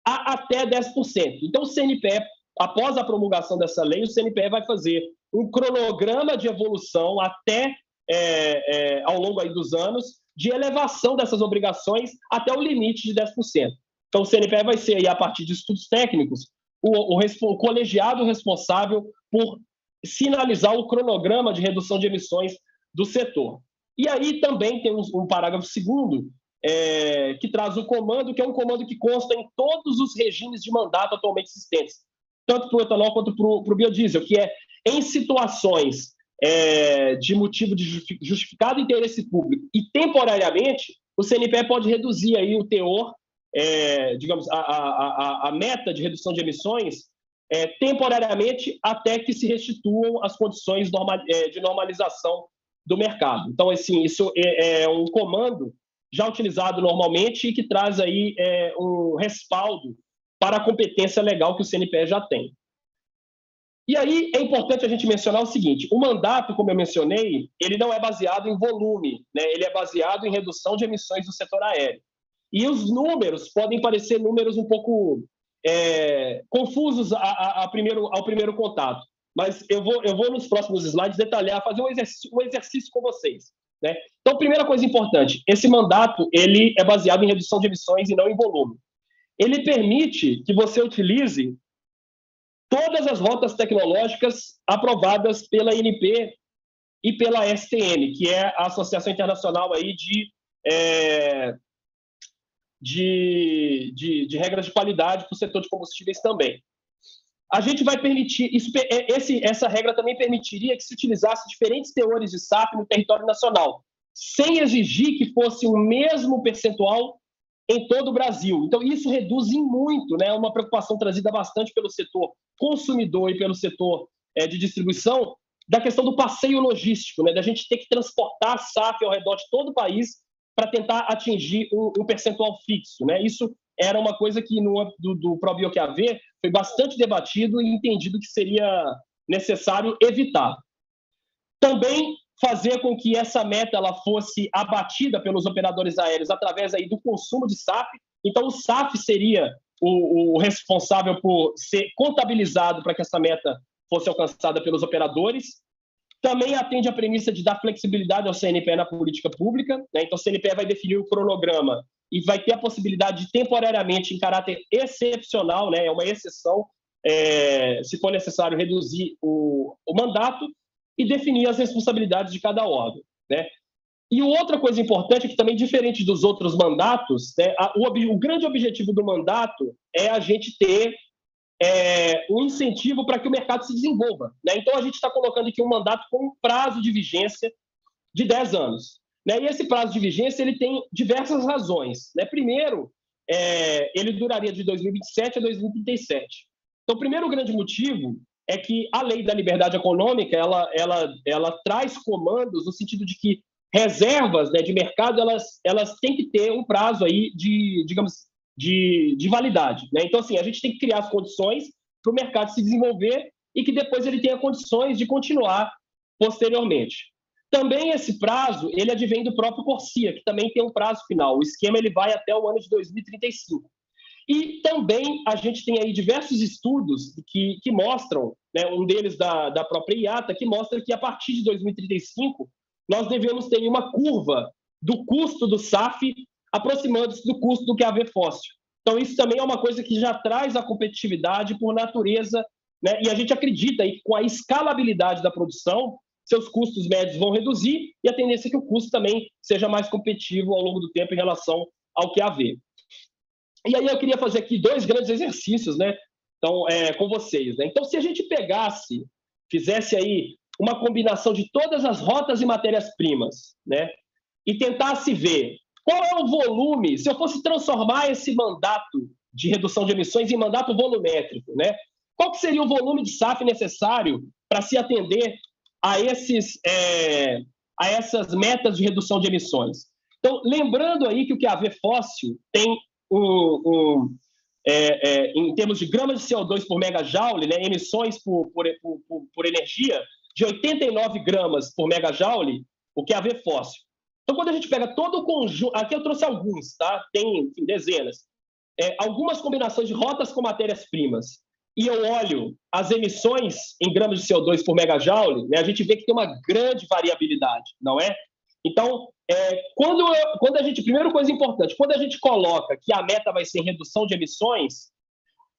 a até 10%. Então, o CNPE, após a promulgação dessa lei, o CNPE vai fazer um cronograma de evolução até ao longo aí dos anos de elevação dessas obrigações até o limite de 10%. Então, o CNPE vai ser, aí, a partir de estudos técnicos, o colegiado responsável por sinalizar o cronograma de redução de emissões do setor. E aí também tem um parágrafo segundo, que traz o comando, que é um comando que consta em todos os regimes de mandato atualmente existentes, tanto para o etanol quanto para o biodiesel, que é em situações de motivo de justificado interesse público e temporariamente, o CNPE pode reduzir aí o teor, digamos, a meta de redução de emissões temporariamente até que se restituam as condições de normalização do mercado. Então, assim, isso é um comando já utilizado normalmente e que traz aí um respaldo para a competência legal que o CNPE já tem. E aí é importante a gente mencionar o seguinte: o mandato, como eu mencionei, ele não é baseado em volume, né? Ele é baseado em redução de emissões do setor aéreo. E os números podem parecer números um pouco confusos ao primeiro contato, mas eu vou nos próximos slides detalhar, fazer um exercício com vocês, né? Então, primeira coisa importante, esse mandato ele é baseado em redução de emissões e não em volume. Ele permite que você utilize todas as rotas tecnológicas aprovadas pela ANP e pela STN, que é a Associação Internacional aí de regras de qualidade para o setor de combustíveis também. A gente vai permitir, essa regra também permitiria que se utilizasse diferentes teores de SAF no território nacional, sem exigir que fosse o mesmo percentual em todo o Brasil. Então, isso reduz em muito, né, uma preocupação trazida bastante pelo setor consumidor e pelo setor de distribuição, da questão do passeio logístico, né, da gente ter que transportar SAF ao redor de todo o país para tentar atingir um percentual fixo, né? Isso era uma coisa que do ProBioQAV foi bastante debatido e entendido que seria necessário evitar. Também fazer com que essa meta ela fosse abatida pelos operadores aéreos através aí do consumo de SAF. Então, o SAF seria o responsável por ser contabilizado para que essa meta fosse alcançada pelos operadores. Também atende à premissa de dar flexibilidade ao CNPE na política pública, né? Então, o CNPE vai definir o cronograma e vai ter a possibilidade de, temporariamente, em caráter excepcional, né? É uma exceção, se for necessário, reduzir o mandato e definir as responsabilidades de cada órgão, né? E outra coisa importante é que também, diferente dos outros mandatos, né, o grande objetivo do mandato é a gente ter um incentivo para que o mercado se desenvolva, né? Então, a gente está colocando aqui um mandato com um prazo de vigência de 10 anos. Né? E esse prazo de vigência ele tem diversas razões, né? Primeiro, ele duraria de 2027 a 2037. Então, o primeiro grande motivo é que a lei da liberdade econômica ela traz comandos no sentido de que reservas, né, de mercado elas têm que ter um prazo aí de validade, né? Então, assim, a gente tem que criar as condições para o mercado se desenvolver e que depois ele tenha condições de continuar posteriormente. Também esse prazo, ele advém do próprio CORSIA, que também tem um prazo final. O esquema ele vai até o ano de 2035. E também a gente tem aí diversos estudos que mostram, né, um deles da própria IATA, que mostra que a partir de 2035 nós devemos ter uma curva do custo do SAF aproximando-se do custo do QAV fóssil. Então, isso também é uma coisa que já traz a competitividade por natureza, né? E a gente acredita aí que com a escalabilidade da produção, seus custos médios vão reduzir e a tendência é que o custo também seja mais competitivo ao longo do tempo em relação ao QAV. E aí eu queria fazer aqui 2 grandes exercícios, né? Então, com vocês, né? Então, se a gente fizesse aí uma combinação de todas as rotas e matérias-primas, né? E tentasse ver qual é o volume, se eu fosse transformar esse mandato de redução de emissões em mandato volumétrico, né? Qual que seria o volume de SAF necessário para se atender a essas metas de redução de emissões? Então, lembrando aí que o QAV fóssil tem em termos de gramas de CO2 por megajoule, né, emissões por energia, de 89 gramas por megajoule, o QAV fóssil. Então, quando a gente pega todo o conjunto... Aqui eu trouxe alguns, tá? Tem, enfim, dezenas. Algumas combinações de rotas com matérias-primas. E eu olho as emissões em gramas de CO2 por megajoule, né, a gente vê que tem uma grande variabilidade, não é? Então, quando a gente... Primeira coisa importante, quando a gente coloca que a meta vai ser redução de emissões,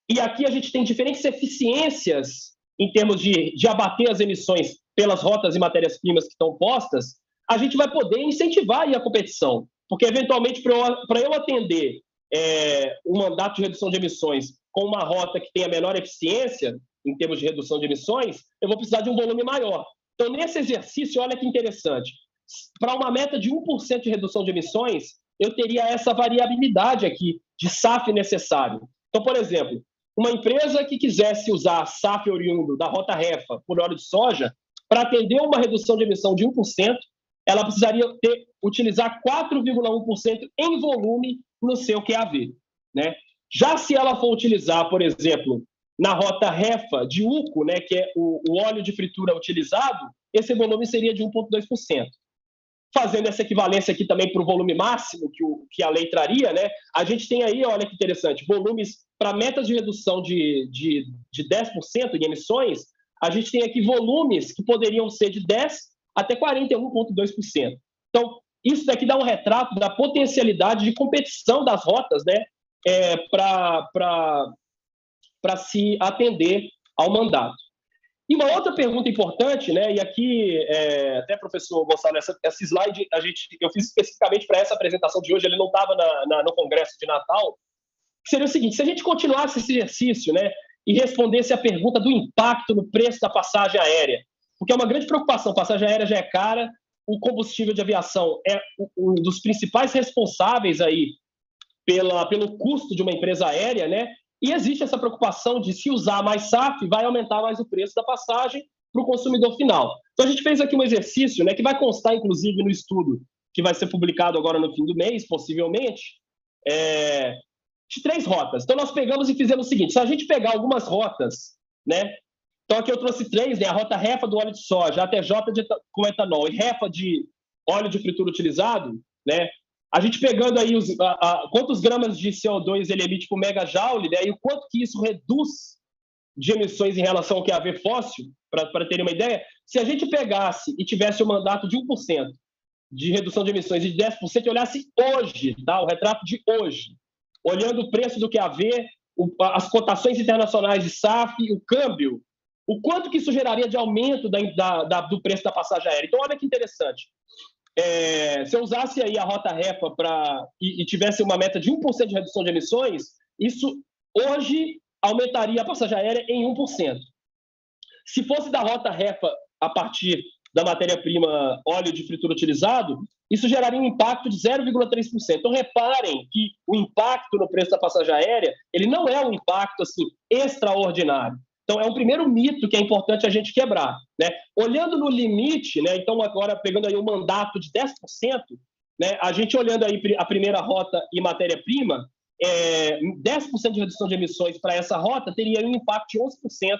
e aqui a gente tem diferentes eficiências em termos de abater as emissões pelas rotas e matérias-primas que estão postas, a gente vai poder incentivar aí a competição, porque, eventualmente, para eu atender um mandato de redução de emissões com uma rota que tenha menor eficiência em termos de redução de emissões, eu vou precisar de um volume maior. Então, nesse exercício, olha que interessante, para uma meta de 1% de redução de emissões, eu teria essa variabilidade aqui de SAF necessário. Então, por exemplo, uma empresa que quisesse usar SAF oriundo da rota REFA por óleo de soja, para atender uma redução de emissão de 1%, ela precisaria utilizar 4,1% em volume no seu QAV, né? Já se ela for utilizar, por exemplo, na rota REFA de UCO, né, que é o óleo de fritura utilizado, esse volume seria de 1,2%. Fazendo essa equivalência aqui também para o volume máximo que a lei traria, né, a gente tem aí, olha que interessante, volumes para metas de redução de 10% em emissões, a gente tem aqui volumes que poderiam ser de 10% até 41,2%. Então, isso daqui dá um retrato da potencialidade de competição das rotas, né, para se atender ao mandato. E uma outra pergunta importante, né, e aqui, até, professor Gonçalo, esse slide eu fiz especificamente para essa apresentação de hoje, ele não estava no Congresso de Natal, que seria o seguinte: se a gente continuasse esse exercício, né, e respondesse a pergunta do impacto no preço da passagem aérea, porque é uma grande preocupação, passagem aérea já é cara, o combustível de aviação é um dos principais responsáveis aí pelo custo de uma empresa aérea, né? E existe essa preocupação de, se usar mais SAF, vai aumentar mais o preço da passagem para o consumidor final. Então, a gente fez aqui um exercício, né, que vai constar, inclusive, no estudo que vai ser publicado agora no fim do mês, possivelmente, de 3 rotas. Então, nós pegamos e fizemos o seguinte: se a gente pegar algumas rotas, né? Então, aqui eu trouxe 3, né? A rota REFA do óleo de soja, a TJ com etanol e REFA de óleo de fritura utilizado, né? A gente pegando aí quantos gramas de CO2 ele emite por megajoule, né, e o quanto que isso reduz de emissões em relação ao QAV fóssil, para terem uma ideia, se a gente pegasse e tivesse um mandato de 1% de redução de emissões e de 10% e olhasse hoje, tá, o retrato de hoje, olhando o preço do QAV, as cotações internacionais de SAF, o câmbio, o quanto que isso geraria de aumento do preço da passagem aérea. Então, olha que interessante. Se eu usasse aí a rota REFA e tivesse uma meta de 1% de redução de emissões, isso hoje aumentaria a passagem aérea em 1%. Se fosse da rota REFA a partir da matéria-prima óleo de fritura utilizado, isso geraria um impacto de 0,3%. Então, reparem que o impacto no preço da passagem aérea, ele não é um impacto assim extraordinário. Então, é um primeiro mito que é importante a gente quebrar, né? Olhando no limite, né? Então, agora, pegando aí um mandato de 10%, né? A gente olhando aí a primeira rota e matéria-prima, 10% de redução de emissões para essa rota teria um impacto de 11%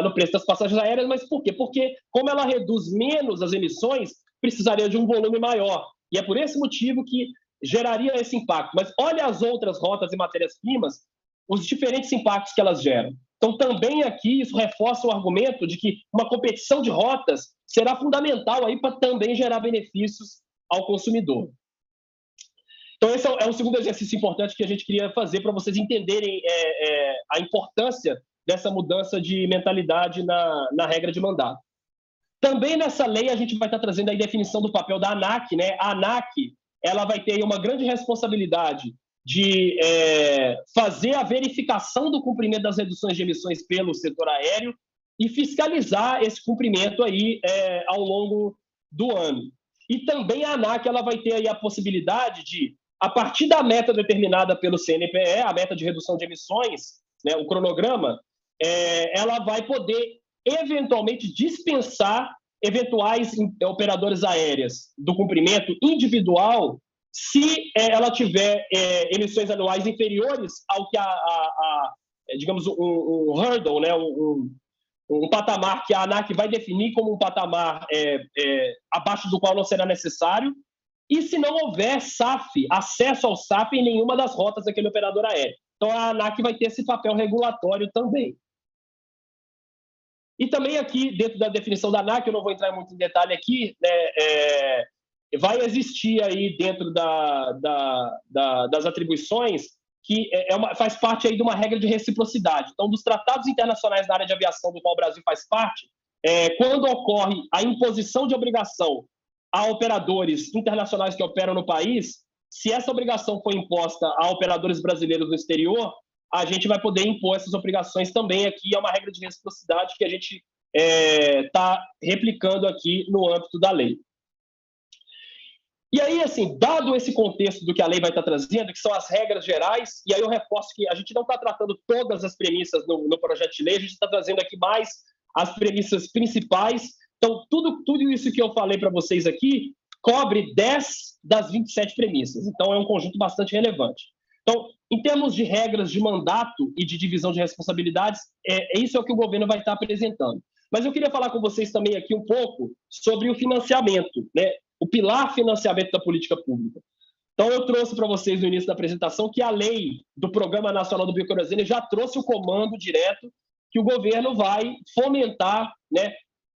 no preço das passagens aéreas. Mas por quê? Porque, como ela reduz menos as emissões, precisaria de um volume maior. E é por esse motivo que geraria esse impacto. Mas olha as outras rotas e matérias-primas, os diferentes impactos que elas geram. Então, também aqui, isso reforça o argumento de que uma competição de rotas será fundamental aí para também gerar benefícios ao consumidor. Então, esse é um segundo exercício importante que a gente queria fazer para vocês entenderem a importância dessa mudança de mentalidade na regra de mandato. Também nessa lei, a gente vai estar trazendo a definição do papel da ANAC, né? A ANAC, ela vai ter uma grande responsabilidade de fazer a verificação do cumprimento das reduções de emissões pelo setor aéreo e fiscalizar esse cumprimento aí ao longo do ano. E também a ANAC, ela vai ter aí a possibilidade de, a partir da meta determinada pelo CNPE, a meta de redução de emissões, né, o cronograma, ela vai poder eventualmente dispensar eventuais operadoras aéreas do cumprimento individual se ela tiver emissões anuais inferiores ao que digamos, um hurdle, né, um patamar que a ANAC vai definir como um patamar abaixo do qual não será necessário, e se não houver SAF, acesso ao SAF em nenhuma das rotas daquele operador aéreo. Então, a ANAC vai ter esse papel regulatório também. E também aqui, dentro da definição da ANAC, eu não vou entrar muito em detalhe aqui, né, vai existir aí dentro das atribuições que faz parte aí de uma regra de reciprocidade. Então, dos tratados internacionais da área de aviação do qual o Brasil faz parte, quando ocorre a imposição de obrigação a operadores internacionais que operam no país, se essa obrigação for imposta a operadores brasileiros no exterior, a gente vai poder impor essas obrigações também aqui. É uma regra de reciprocidade que a gente está replicando aqui no âmbito da lei. E aí, assim, dado esse contexto do que a lei vai estar trazendo, que são as regras gerais, e aí eu reforço que a gente não está tratando todas as premissas no projeto de lei, a gente está trazendo aqui mais as premissas principais. Então, tudo isso que eu falei para vocês aqui cobre 10 das 27 premissas. Então, é um conjunto bastante relevante. Então, em termos de regras de mandato e de divisão de responsabilidades, isso é o que o governo vai estar apresentando. Mas eu queria falar com vocês também aqui um pouco sobre o financiamento, né? O pilar financiamento da política pública. Então, eu trouxe para vocês no início da apresentação que a lei do Programa Nacional do Bioquerosene já trouxe o comando direto que o governo vai fomentar, né,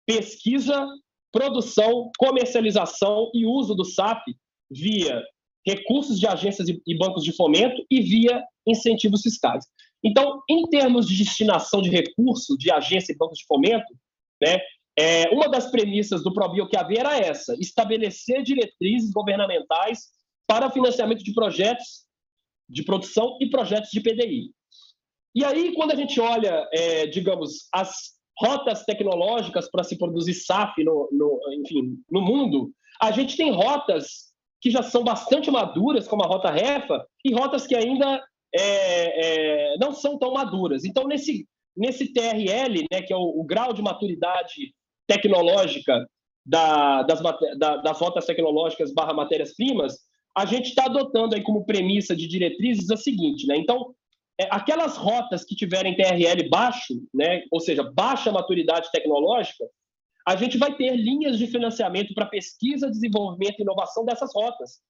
pesquisa, produção, comercialização e uso do SAF via recursos de agências e bancos de fomento e via incentivos fiscais. Então, em termos de destinação de recursos de agência e bancos de fomento, né, uma das premissas do ProBioQAV era essa: estabelecer diretrizes governamentais para financiamento de projetos de produção e projetos de PDI. E aí, quando a gente olha, digamos, as rotas tecnológicas para se produzir SAF no mundo, a gente tem rotas que já são bastante maduras, como a rota REFA, e rotas que ainda não são tão maduras. Então, nesse TRL, né, que é o grau de maturidade tecnológica das rotas tecnológicas / matérias-primas, a gente está adotando aí como premissa de diretrizes a seguinte, né? Então, aquelas rotas que tiverem TRL baixo, né, ou seja, baixa maturidade tecnológica, a gente vai ter linhas de financiamento para pesquisa, desenvolvimento e inovação dessas rotas,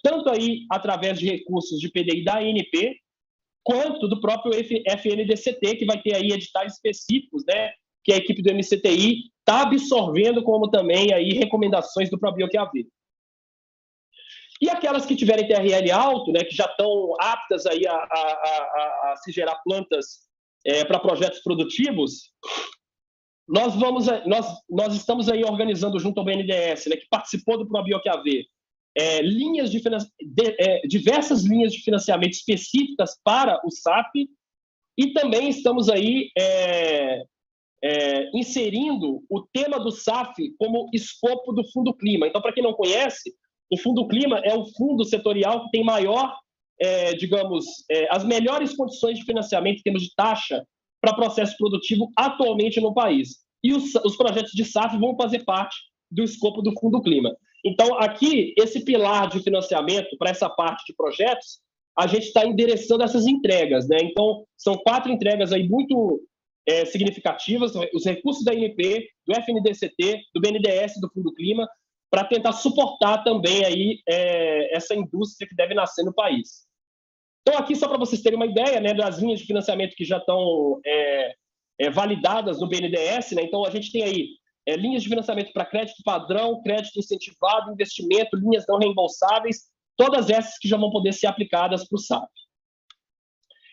tanto aí através de recursos de PDI da ANP, quanto do próprio FNDCT, que vai ter aí editais específicos, né, que a equipe do MCTI está absorvendo, como também aí recomendações do ProBioQAV. E aquelas que tiverem TRL alto, né, que já estão aptas aí a se gerar plantas para projetos produtivos, nós estamos aí organizando junto ao BNDES, né, que participou do ProBioQAV, diversas linhas de financiamento específicas para o SAF, e também estamos aí inserindo o tema do SAF como escopo do Fundo Clima. Então, para quem não conhece, o Fundo Clima é o fundo setorial que tem maior, as melhores condições de financiamento em termos de taxa para processo produtivo atualmente no país. E os projetos de SAF vão fazer parte do escopo do Fundo Clima. Então, aqui, esse pilar de financiamento para essa parte de projetos, a gente está endereçando essas entregas, né? Então, são 4 entregas aí muito significativas, os recursos da ANP, do FNDCT, do BNDES, do Fundo Clima, para tentar suportar também aí essa indústria que deve nascer no país. Então, aqui, só para vocês terem uma ideia, né, das linhas de financiamento que já estão validadas no BNDES, né? Então, a gente tem aí linhas de financiamento para crédito padrão, crédito incentivado, investimento, linhas não reembolsáveis, todas essas que já vão poder ser aplicadas para o SAF.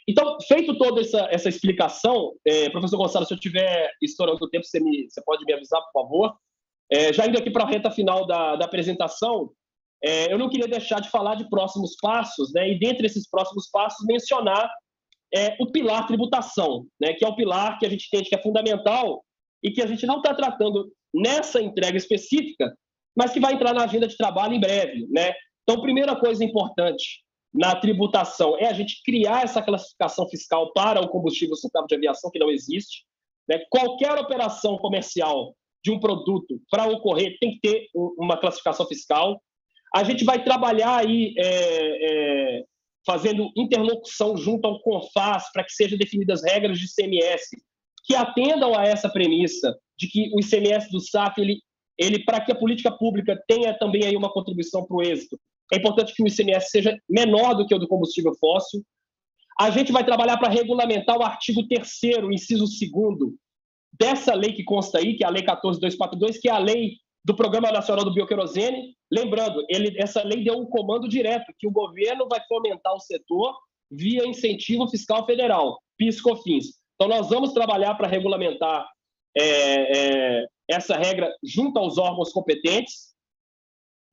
Então, feito toda essa explicação, professor Gonçalo, se eu estiver estourando o tempo, você pode me avisar, por favor. Já indo aqui para a reta final da apresentação, eu não queria deixar de falar de próximos passos, né? E dentre esses próximos passos, mencionar o pilar tributação, né? Que é o pilar que a gente entende que é fundamental e que a gente não está tratando nessa entrega específica, mas que vai entrar na agenda de trabalho em breve, né? Então, primeira coisa importante na tributação é a gente criar essa classificação fiscal para o combustível sustentável de aviação, que não existe, né? Qualquer operação comercial de um produto, para ocorrer, tem que ter uma classificação fiscal. A gente vai trabalhar aí fazendo interlocução junto ao CONFAS para que sejam definidas regras de ICMS que atendam a essa premissa de que o ICMS do SAF, para que a política pública tenha também aí uma contribuição para o êxito, é importante que o ICMS seja menor do que o do combustível fóssil. A gente vai trabalhar para regulamentar o artigo 3º, inciso 2º, dessa lei que consta aí, que é a Lei 14.242, que é a lei do Programa Nacional do Bioquerosene. Lembrando, essa lei deu um comando direto, que o governo vai fomentar o setor via incentivo fiscal federal, PIS/COFINS. Então, nós vamos trabalhar para regulamentar essa regra junto aos órgãos competentes.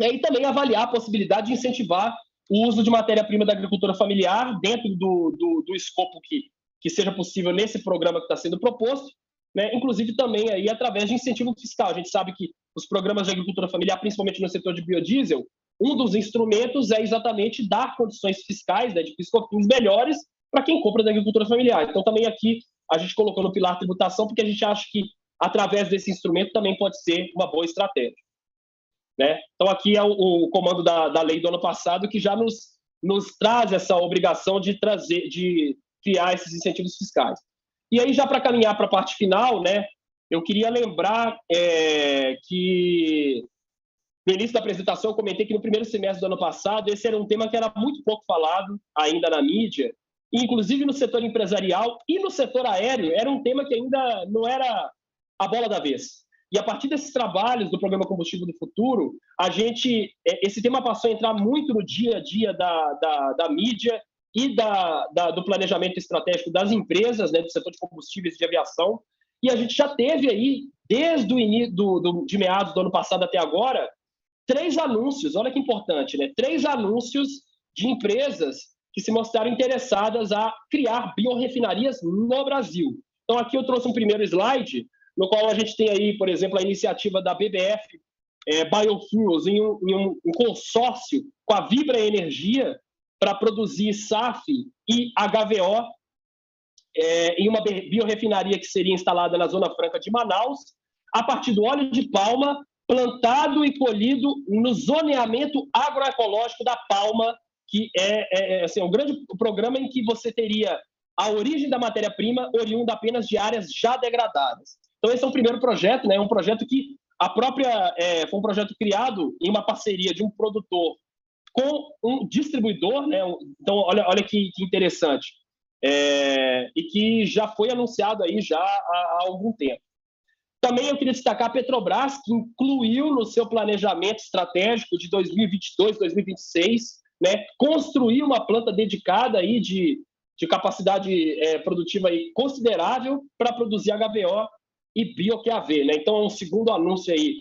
E também avaliar a possibilidade de incentivar o uso de matéria-prima da agricultura familiar dentro do escopo que seja possível nesse programa que está sendo proposto, né? Inclusive também aí através de incentivo fiscal. A gente sabe que os programas de agricultura familiar, principalmente no setor de biodiesel, um dos instrumentos é exatamente dar condições fiscais, né, de PIS/COFINS melhores para quem compra da agricultura familiar. Então também aqui a gente colocou no pilar tributação, porque a gente acha que através desse instrumento também pode ser uma boa estratégia, né? Então aqui é o comando da lei do ano passado que já nos traz essa obrigação de criar esses incentivos fiscais. E aí já para caminhar para a parte final, né, eu queria lembrar que no início da apresentação eu comentei que no primeiro semestre do ano passado esse era um tema que era muito pouco falado ainda na mídia, e inclusive no setor empresarial e no setor aéreo era um tema que ainda não era a bola da vez. E a partir desses trabalhos do Programa Combustível do Futuro, esse tema passou a entrar muito no dia a dia da mídia e do planejamento estratégico das empresas, né, do setor de combustíveis e de aviação. E a gente já teve aí, desde o início de meados do ano passado até agora, 3 anúncios, olha que importante, né? 3 anúncios de empresas que se mostraram interessadas a criar biorefinarias no Brasil. Então aqui eu trouxe um primeiro slide, no qual a gente tem aí, por exemplo, a iniciativa da BBF Biofuels em um consórcio com a Vibra Energia para produzir SAF e HVO em uma biorefinaria que seria instalada na Zona Franca de Manaus, a partir do óleo de palma plantado e colhido no zoneamento agroecológico da palma, que é assim, um grande programa em que você teria a origem da matéria-prima oriunda apenas de áreas já degradadas. Então, esse é o primeiro projeto, né? Um projeto que foi um projeto criado em uma parceria de um produtor com um distribuidor, né? Então, olha que interessante. E que já foi anunciado aí já há algum tempo. Também eu queria destacar a Petrobras, que incluiu no seu planejamento estratégico de 2022, 2026, né, construir uma planta dedicada aí de capacidade produtiva aí considerável para produzir HVO e bio-QAV, né? Então, é um segundo anúncio aí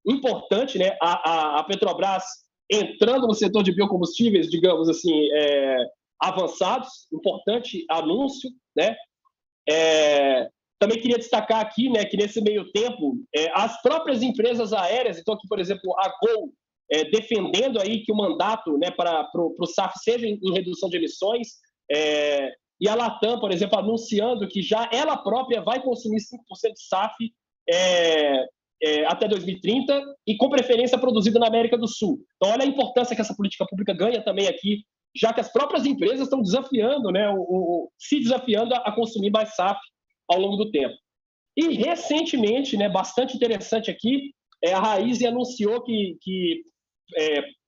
importante, né? A Petrobras entrando no setor de biocombustíveis, digamos assim, avançados, importante anúncio, né? Também queria destacar aqui, né, que nesse meio tempo, as próprias empresas aéreas, então aqui, por exemplo, a Gol, defendendo aí que o mandato, né, para o SAF seja em redução de emissões, e a Latam, por exemplo, anunciando que já ela própria vai consumir 5% de SAF até 2030 e com preferência produzida na América do Sul. Então, olha a importância que essa política pública ganha também aqui, já que as próprias empresas estão desafiando, né, se desafiando a consumir mais SAF ao longo do tempo. E, recentemente, né, bastante interessante aqui, a Raízen anunciou que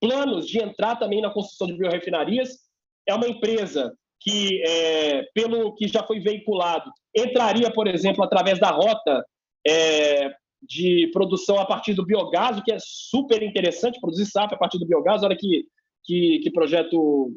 planos de entrar também na construção de biorefinarias. É uma empresa que, pelo que já foi veiculado, entraria, por exemplo, através da rota de produção a partir do biogás, o que é super interessante, produzir SAF a partir do biogás. Olha que projeto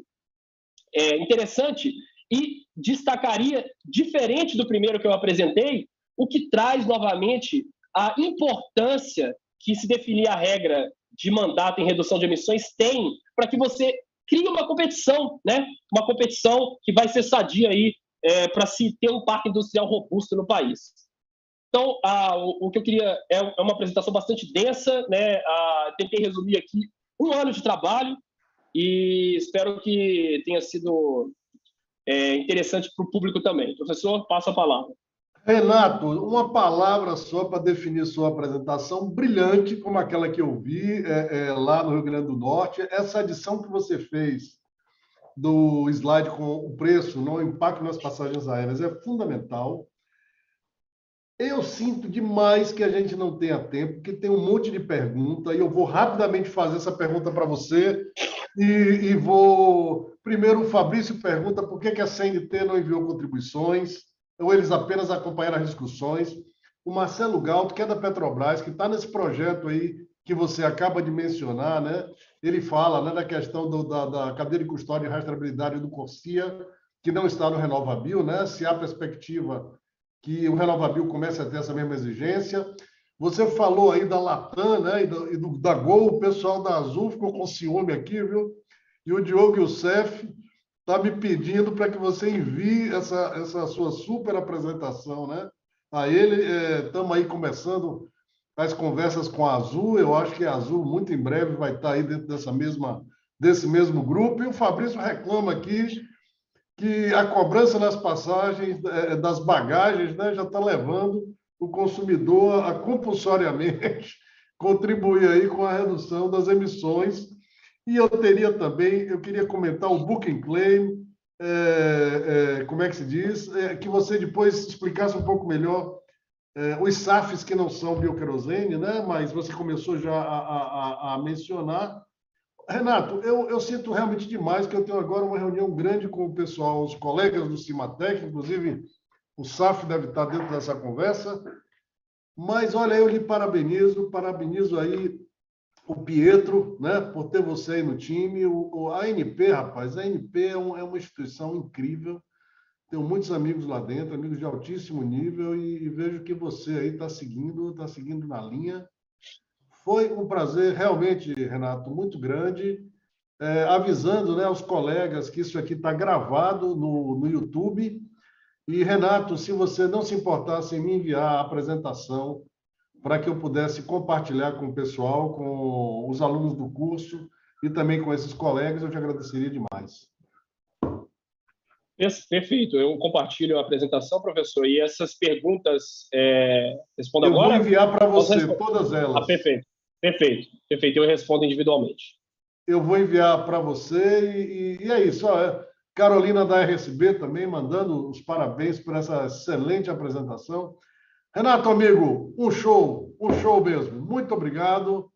interessante. E destacaria, diferente do primeiro que eu apresentei, o que traz novamente a importância que se definir a regra de mandato em redução de emissões tem para que você crie uma competição, né? Uma competição que vai ser sadia aí para se ter um parque industrial robusto no país. Então, o que eu queria é uma apresentação bastante densa, né? Tentei resumir aqui 1 ano de trabalho e espero que tenha sido interessante para o público também. Professor, passo a palavra. Renato, uma palavra só para definir sua apresentação, brilhante, como aquela que eu vi lá no Rio Grande do Norte. Essa adição que você fez do slide com o preço, no impacto nas passagens aéreas, é fundamental. Eu sinto demais que a gente não tenha tempo, porque tem um monte de pergunta, e eu vou rapidamente fazer essa pergunta para você. E vou... Primeiro, o Fabrício pergunta por que a CNT não enviou contribuições, ou eles apenas acompanharam as discussões. O Marcelo Galto, que é da Petrobras, que está nesse projeto aí que você acaba de mencionar, né? Ele fala, né, da questão da cadeia de custódia e rastreabilidade do CORSIA, que não está no RenovaBio, né? Se há perspectiva que o RenovaBio comece a ter essa mesma exigência. Você falou aí da Latam, né? Da Gol, o pessoal da Azul ficou com ciúme aqui, viu? E o Diogo Youssef está me pedindo para que você envie essa sua super apresentação, né? A ele, estamos aí começando as conversas com a Azul. Eu acho que a Azul, muito em breve, vai estar aí dentro desse mesmo grupo. E o Fabrício reclama aqui que a cobrança nas passagens, das bagagens, né, já está levando o consumidor a compulsoriamente contribuir aí com a redução das emissões. E eu queria comentar o Booking Claim, como é que se diz, que você depois explicasse um pouco melhor os SAFs que não são bioquerosene, né, mas você começou já a mencionar. Renato, eu sinto realmente demais que eu tenho agora uma reunião grande com o pessoal, os colegas do Cimatec, inclusive o SAF deve estar dentro dessa conversa, mas olha, eu lhe parabenizo aí o Pietro, né, por ter você aí no time, a ANP, rapaz, a ANP é uma instituição incrível, tenho muitos amigos lá dentro, amigos de altíssimo nível, e vejo que você aí está seguindo na linha. Foi um prazer realmente, Renato, muito grande, avisando, né, aos colegas que isso aqui está gravado no YouTube. E, Renato, se você não se importasse em me enviar a apresentação para que eu pudesse compartilhar com o pessoal, com os alunos do curso e também com esses colegas, eu te agradeceria demais. Perfeito, eu compartilho a apresentação, professor, e essas perguntas, respondo eu agora? Eu vou enviar para você todas elas. Perfeito, eu respondo individualmente. Eu vou enviar para você e é isso. Carolina da RSB também mandando os parabéns por essa excelente apresentação. Renato, amigo, um show mesmo. Muito obrigado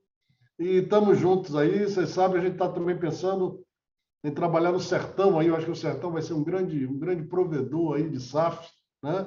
e estamos juntos aí. Vocês sabem, a gente está também pensando em trabalhar no Sertão aí. Eu acho que o Sertão vai ser um grande provedor aí de SAF, né?